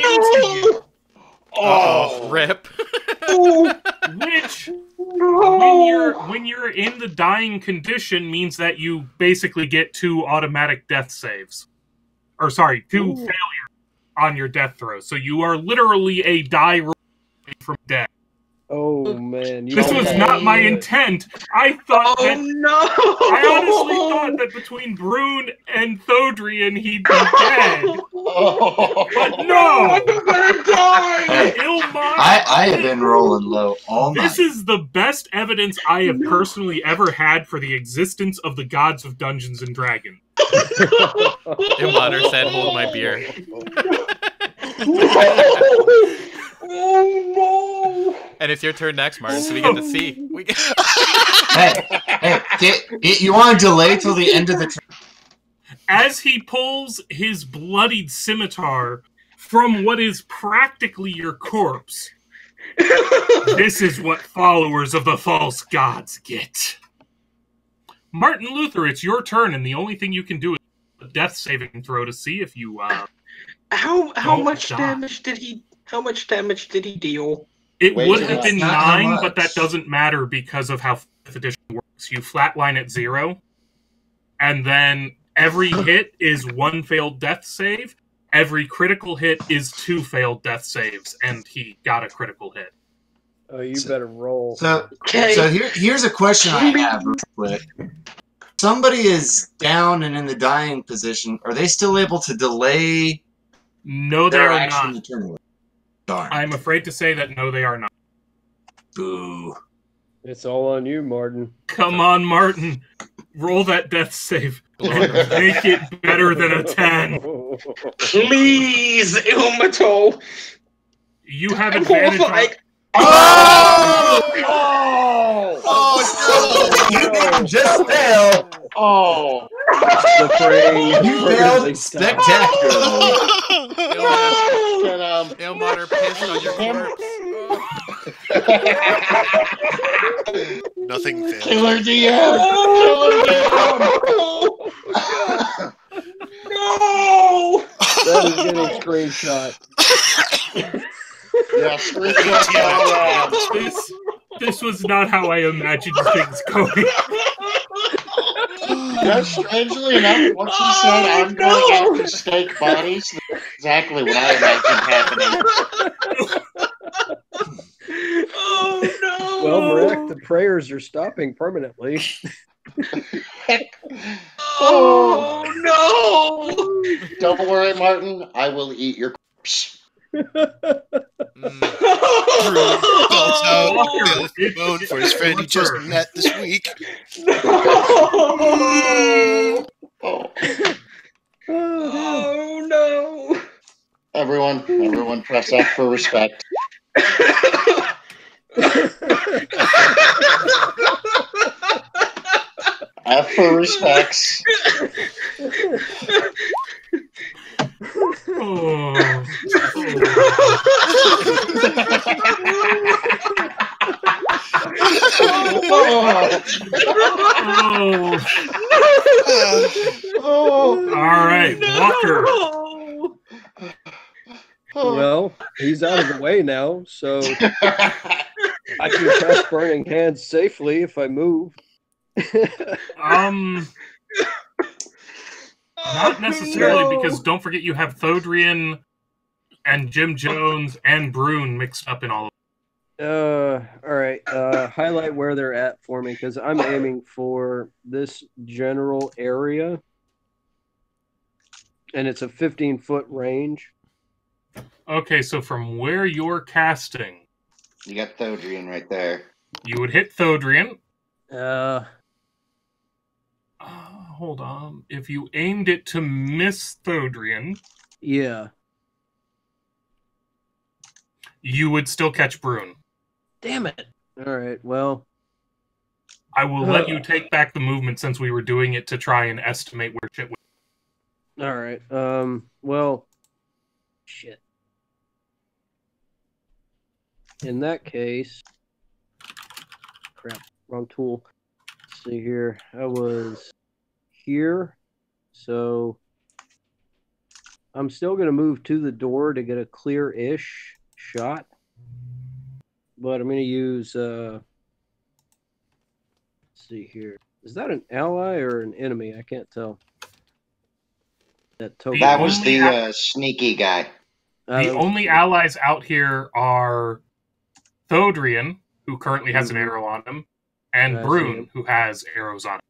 you. Oh, rip. Which, when you're in the dying condition, means that you basically get 2 automatic death saves. Or, sorry, 2 failures on your death throw. So you are literally a die roll from death. Oh, man. This was not my intent. I thought that... no! I honestly thought that between Brune and Thodrian, he'd be dead. But no! I'm gonna die! Ilmar, I have been rolling low all night. this is the best evidence I have personally ever had for the existence of the gods of Dungeons and Dragons. Ilmater said, hold my beer. Oh no! And it's your turn next, Martin, so we get to see. You want to delay till the end of the turn? As he pulls his bloodied scimitar from what is practically your corpse, this is what followers of the false gods get. Martin Luther, it's your turn, and the only thing you can do is a death saving throw to see if you How much die. damage did he? How much damage did he deal? It Wait, would have been that's not how 9, much. but that doesn't matter because of how 5th edition works. You flatline at 0, and then every hit is 1 failed death save. Every critical hit is 2 failed death saves, and he got a critical hit. Oh, you better roll. So Okay. here's a question I have real quick. Somebody is down and in the dying position. Are they still able to delay No, they their are action not. to turn away? Darn. I'm afraid to say that no, they are not. Boo. It's all on you, Martin. Come on, Martin. Roll that death save. And make it better than a 10. Please, Ilmato. You have advantage on... Like, You just failed. Oh, The frame. You failed spectacularly. Ilmater pissed on your corpse. Nothing failed. killer DM! Killer DM! no! That is getting screenshot. Yeah, screenshot all around. This was not how I imagined things going. Yeah, strangely enough, once he said, I'm going after steak bodies, that's exactly what I imagined happening. Oh no! Well, Marek, the prayers are stopping permanently. Oh no! Don't worry, Martin, I will eat your corpse. Belts out Walker, Bill Bone for his friend he just Walker. met this week. No! Oh. Oh no! Everyone press F for respect. F for respects. Oh. Oh. All right, Walker. Well, he's out of the way now, so I can cast Burning Hands safely if I move. Not necessarily, because don't forget you have Thodrian and Jim Jones and Brune mixed up in all of All right. Highlight where they're at for me, because I'm aiming for this general area, and it's a 15-foot range. Okay, so from where you're casting, You got Thodrian right there. you would hit Thodrian. Hold on. If you aimed it to miss Thodrian, Yeah. you would still catch Brune. Damn it. All right, well. I will let you take back the movement since we were doing it to try and estimate where shit was. All right. Well, shit. In that case, crap, wrong tool. Let's see here. I was here, so I'm still going to move to the door to get a clear-ish shot. But I'm going to use, let's see here. Is that an ally or an enemy? I can't tell. That token. That was the sneaky guy. The only allies out here are Thodrian, who currently has an arrow on him, and Brune, who has arrows on him.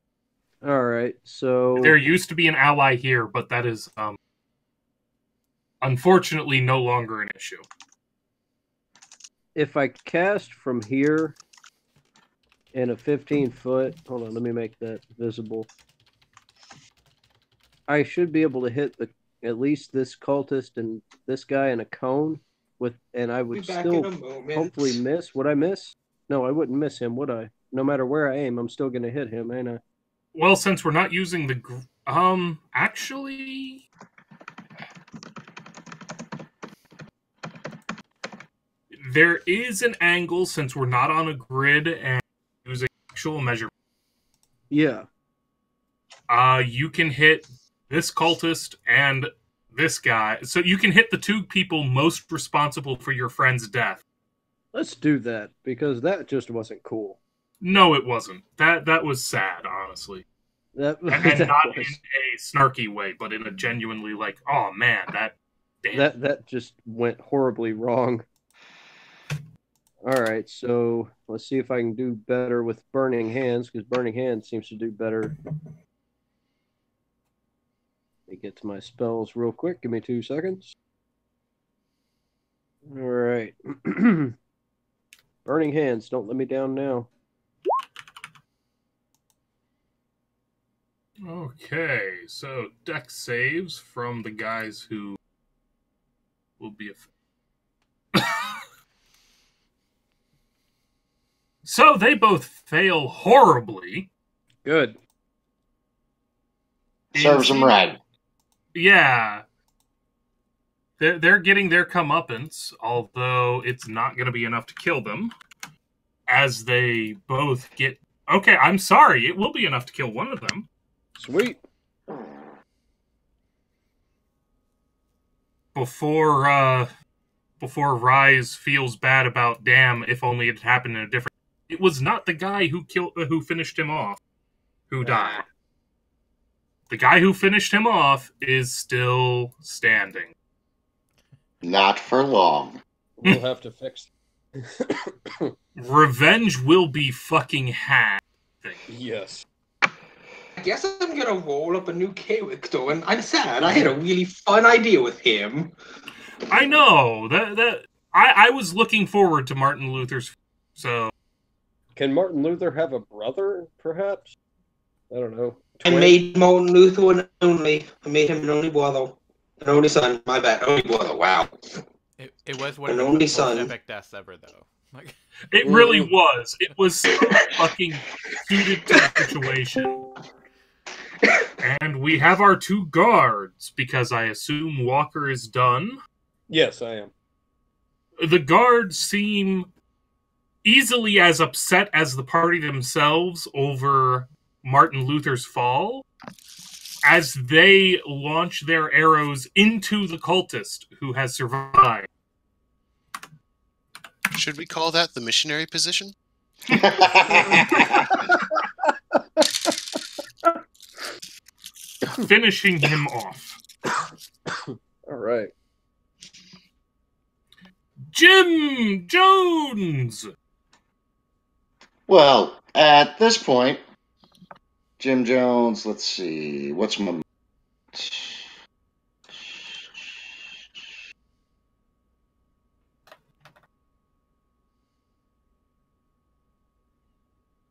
All right, so... There used to be an ally here, but that is, unfortunately no longer an issue. If I cast from here in a 15-foot... Hold on, let me make that visible. I should be able to hit at least this cultist and this guy in a cone, and I would still hopefully miss. Would I miss? No, I wouldn't miss him, would I? No matter where I aim, I'm still going to hit him, ain't I? Well, since we're not using the... actually... There is an angle, since we're not on a grid and using actual measurement. Yeah. You can hit this cultist and this guy. So you can hit the two people most responsible for your friend's death. Let's do that, because that just wasn't cool. No, it wasn't. That was sad, honestly. And not in a snarky way, but in a genuinely like, oh man, that just went horribly wrong. All right, so let's see if I can do better with Burning Hands, because Burning Hands seems to do better. Let me get to my spells real quick. Give me 2 seconds. All right. Burning Hands, don't let me down now. Okay, so dex saves from the guys who will be So they both fail horribly. Good. Serves them right. Yeah. They're getting their comeuppance, although it's not going to be enough to kill them. As they both get... Okay, I'm sorry. It will be enough to kill one of them. Sweet. Before Rise feels bad about, damn, if only it happened in a different... It was not the guy who finished him off who died. The guy who finished him off is still standing. Not for long. We'll have to fix it. Revenge will be fucking had. Yes. I guess I'm gonna roll up a new Kwick though, and I'm sad. I had a really fun idea with him. I know I was looking forward to Martin Luther's. So, can Martin Luther have a brother? Perhaps. I don't know. I made Martin Luther an only. I made him an only brother, an only son. My bad, only brother. Wow. It was one An of the only most son. epic deaths ever, though. Like, it really was. It was so fucking suited to the situation. And we have our two guards, because I assume Walker is done. Yes, I am. The guards seem easily as upset as the party themselves over Martin Luther's fall, as they launch their arrows into the cultist who has survived. Should we call that the missionary position? Finishing him off. All right. Jim Jones! Well, at this point, Jim Jones, let's see, what's my...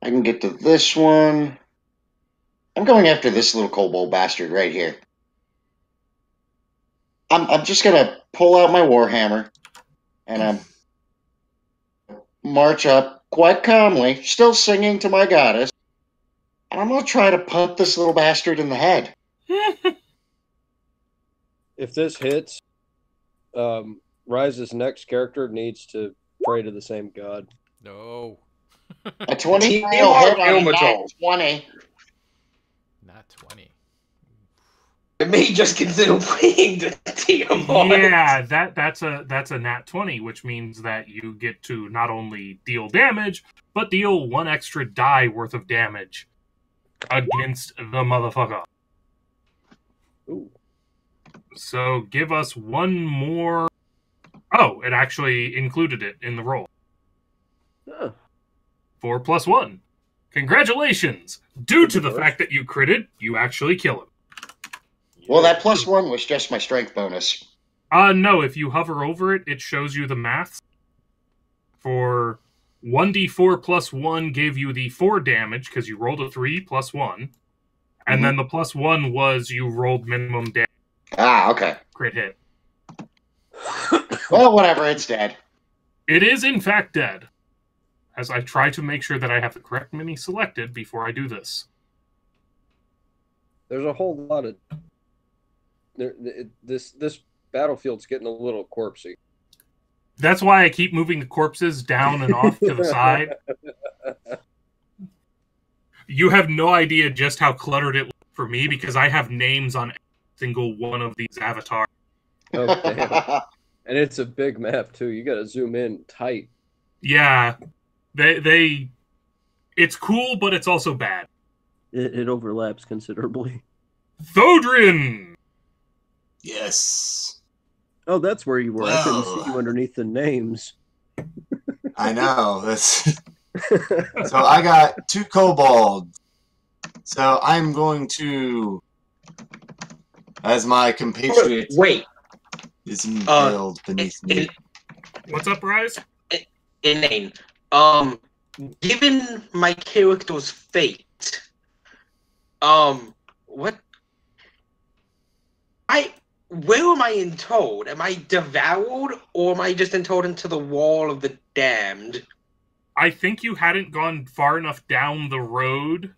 I can get to this one. I'm going after this little kobold bastard right here. I'm just going to pull out my warhammer, and I'm march up quite calmly, still singing to my goddess, and I'm going to try to punt this little bastard in the head. If this hits, Rise's next character needs to pray to the same god. No. A 20 Team will hit on a Ilmatal. nat 20. Not 20. I may just consider playing the Tiamat. Yeah, that's a nat 20, which means that you get to not only deal damage, but deal 1 extra die worth of damage against the motherfucker. Ooh. So give us 1 more. Oh, it actually included it in the roll. Huh. 4 plus 1. Congratulations! Due to the fact that you critted, you actually kill him. Well, that +1 was just my strength bonus. No, if you hover over it, it shows you the math. For 1d4 plus 1 gave you the 4 damage, because you rolled a 3 plus 1. And then the plus 1 was you rolled minimum damage. Ah, okay. Crit hit. Well, whatever, it's dead. It is, in fact, dead. As I try to make sure that I have the correct mini selected before I do this. There's a whole lot of... This battlefield's getting a little corpsey. That's why I keep moving the corpses down and off to the side. You have no idea just how cluttered it looked for me, because I have names on every single one of these avatars. Oh, damn. And it's a big map, too. You gotta zoom in tight. Yeah. It's cool, but it's also bad. It overlaps considerably. Thodrin! Yes. Oh, that's where you were. I couldn't Well. see you underneath the names. I know. That's... So I got 2 kobolds. So I'm going to, as my compatriot Wait, is impaled beneath me. What's up, Rise? inane. Given my character's fate, what? Where am I entombed? Am I devoured, or am I just entombed into the wall of the damned? I think you hadn't gone far enough down the road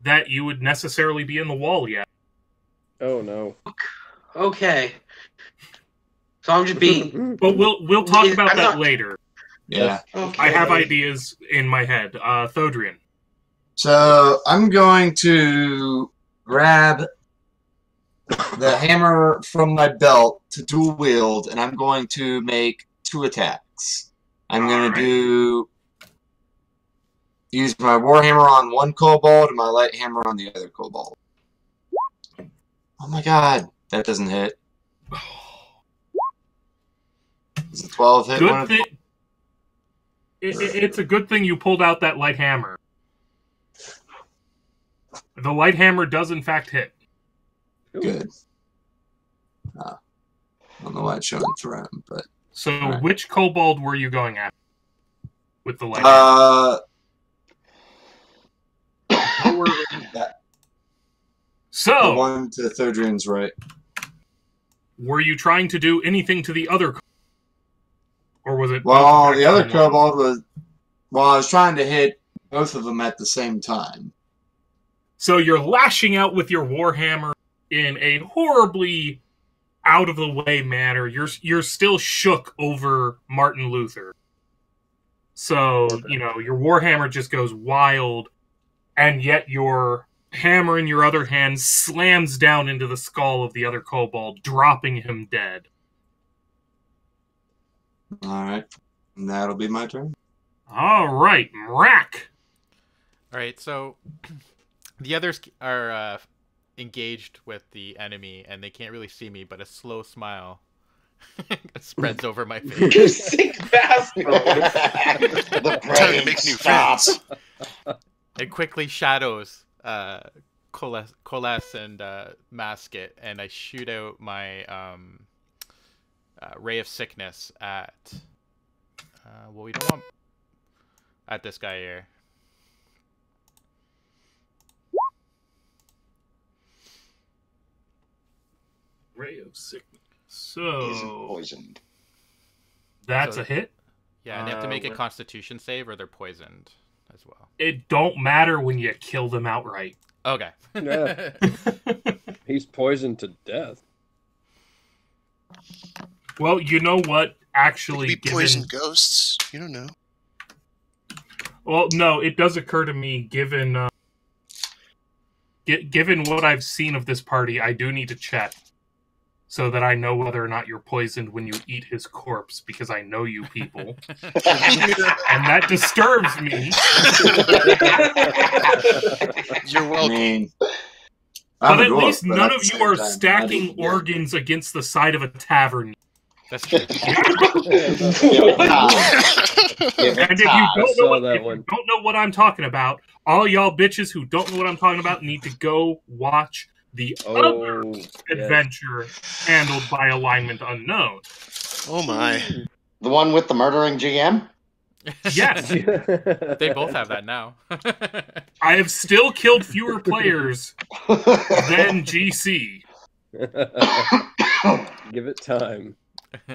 that you would necessarily be in the wall yet. Oh, no. Okay. So I'm just being... But we'll talk about I'm that not- later. Yeah. Okay. I have ideas in my head. Thodrian. So I'm going to grab the hammer from my belt to dual wield, and I'm going to make 2 attacks. I'm going to use my warhammer on one kobold and my light hammer on the other kobold. Oh my god, that doesn't hit. Does a 12 hit? Good thing. It's a good thing you pulled out that light hammer. The light hammer does in fact hit. Good. I don't know why it's showing through, but So right. Which kobold were you going at with the light hammer? The So, one to Thodrian's right. were you trying to do anything to the other? Or was it? Well, both the other attacks on one? kobold was. Well, I was trying to hit both of them at the same time. So you're lashing out with your warhammer in a horribly out of the way manner. You're still shook over Martin Luther. So, your warhammer just goes wild, and yet your hammer in your other hand slams down into the skull of the other kobold, dropping him dead. Alright. And that'll be my turn. Alright, Mrak! Alright, so the others are engaged with the enemy, and they can't really see me, but a slow smile spreads over my face. You sick bastard! The Time to make new friends. It quickly shadows coalesce and mask it, and I shoot out my ray of sickness at we don't want at this guy here. Ray of sickness. He's So poisoned. that's So- a hit. Yeah, and they have to make a Constitution save, or they're poisoned as well. It don't matter when you kill them outright. Okay. Yeah. He's poisoned to death. Well, you know what? They Actually, could be poison ghosts. You don't know. Well, no, it does occur to me, given given what I've seen of this party, I do need to check so that I know whether or not you're poisoned when you eat his corpse, because I know you people. And that disturbs me. You're welcome. I mean, But I'm a at dwarf, least but none at of the you same are time, I stacking don't get it. organs against the side of a tavern. That's true. Give it time. Give it And if you time. don't saw know that if you one. don't know what I'm talking about, all y'all bitches who don't know what I'm talking about need to go watch the other Oh, yes. adventure handled by Alignment Unknown. Oh my. The one with the murdering GM? Yes, They both have that now. I have still killed fewer players than GC. Give it time.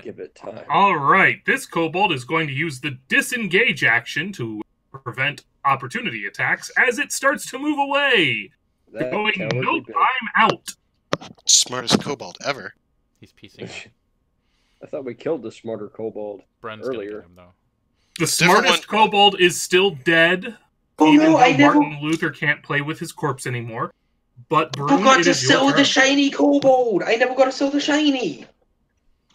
Give it time. All right, this kobold is going to use the disengage action to prevent opportunity attacks as it starts to move away. That Going cowardly no bitch. time out. Smartest kobold ever. He's piecing out. I thought we killed the smarter kobold. Brun's gonna Earlier. get him, though. The Different smartest kobold is still dead. Oh even no, though I never Martin Luther can't play with his corpse anymore. But Brune, forgot it to is your sell the turn. shiny kobold. I never got to sell the shiny.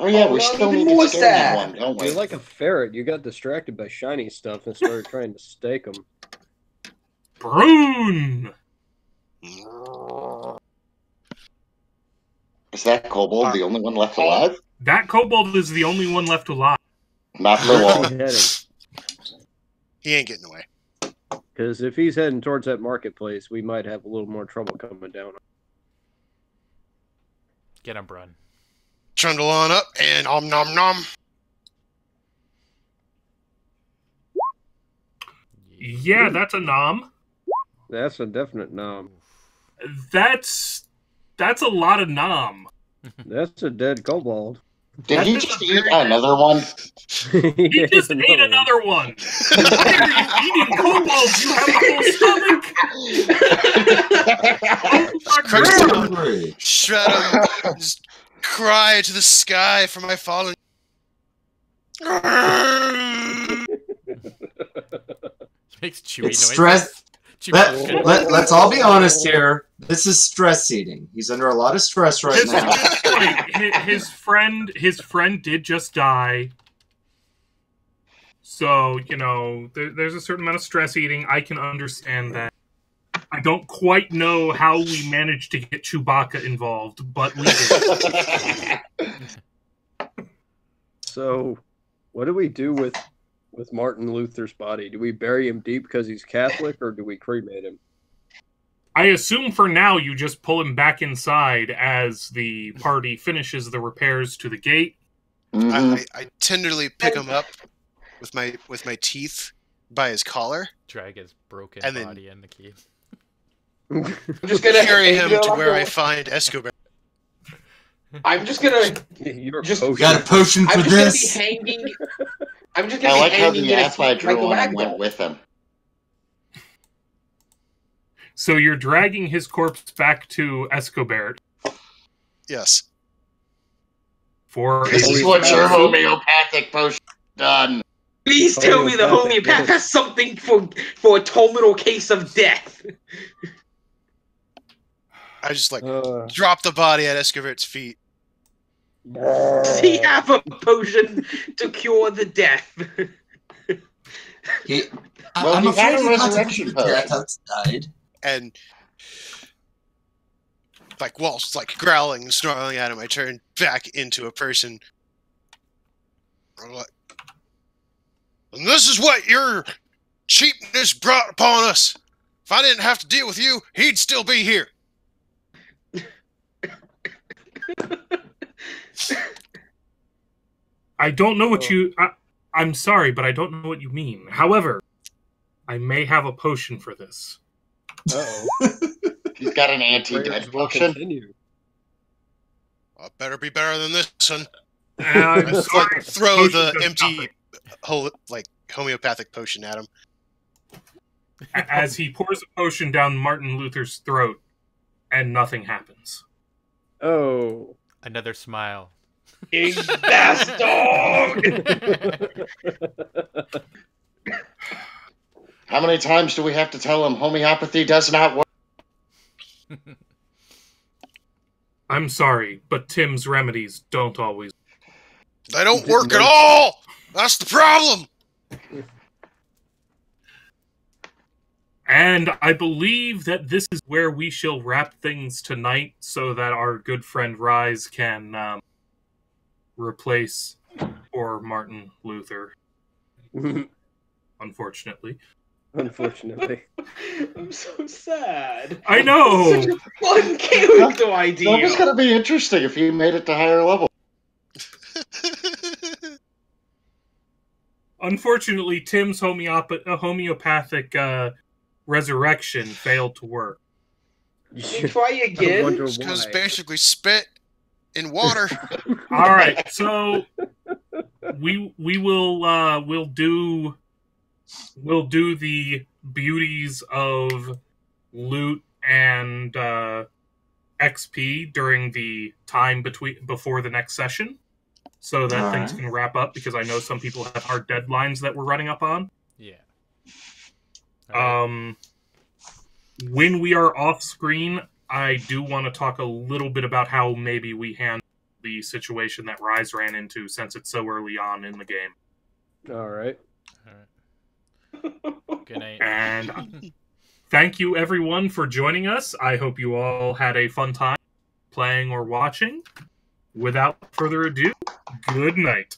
Oh yeah, Oh, we well, still even need more to scare sad. one, don't we? You're like a ferret. You got distracted by shiny stuff and started trying to stake them. Brune! Is that kobold the only one left alive? That kobold is the only one left alive. Not for long. He ain't getting away. Because if he's heading towards that marketplace, we might have a little more trouble coming down. Get him, Brun. Trundle on up and om nom nom. Yeah, that's a nom. That's a definite nom. That's a lot of nom. That's a dead kobold. Did That he is just a eat very- another one? He just ate another one. Why are you eating kobolds? You have a full stomach. Oh my Christ. God. Hungry. Shred him. Just cry to the sky for my fallen. Makes chewy noises. Stress. Chewy noises. Let's all be honest here. This is stress eating. He's under a lot of stress right This is now. a good point. His friend did just die. So, you know, there's a certain amount of stress eating. I can understand that. I don't quite know how we managed to get Chewbacca involved, but we did. So, what do we do with Martin Luther's body? Do we bury him deep because he's Catholic, or do we cremate him? I assume for now you just pull him back inside as the party finishes the repairs to the gate. Mhm. I tenderly pick him up with my teeth by his collar. Drag his broken And then- body in the key. I'm just gonna Carry him to where I find Escobar. I'm just gonna. You're Just- a You got a potion I'm for just this? gonna be hanging. I'm just I gonna like be how hanging the in a ass I seat like drew a on him ragdoll. went with him. So you're dragging his corpse back to Escobar Yes. for This is what your homeopathic potion done. Please tell me the Homeopathic homeopath has something for a terminal case of death. I just like Uh, drop the body at Escobar's feet. Does he have a potion to cure the death? He, Well, I'm he afraid had a he contemplated resurrection death potion. outside. And like whilst like growling and snarling at him, I turn back into a person. I'm like, and this is what your cheapness brought upon us. If I didn't have to deal with you, he'd still be here. I don't know what you... I'm sorry, but I don't know what you mean. However, I may have a potion for this. uh-oh. He's got an anti-dead Prayers will potion. continue. Well, better be better than this one. I'm I sorry, throw potion the does empty nothing. like homeopathic potion at him. As he pours a potion down Martin Luther's throat, and nothing happens. Oh. Another smile. You bastard! How many times do we have to tell him homeopathy does not work? I'm sorry, but Tim's remedies don't always. They don't work at all! That's the problem! And I believe that this is where we shall wrap things tonight so that our good friend Rise can replace poor Martin Luther. Unfortunately. Unfortunately. I'm so sad. I know! Such a fun character idea. That was going to be interesting if he made it to higher level. Unfortunately, Tim's homeopathic resurrection failed to work. Can we try again? Because basically spit in water. All right, so we'll do the beauties of loot and XP during the time before the next session, so that things can wrap up. Because I know some people have hard deadlines that we're running up on. Yeah. When we are off screen, I do want to talk a little bit about how maybe we handle the situation that Rise ran into, since it's so early on in the game. All right. Good night. And thank you everyone for joining us. I hope you all had a fun time playing or watching. Without further ado, good night.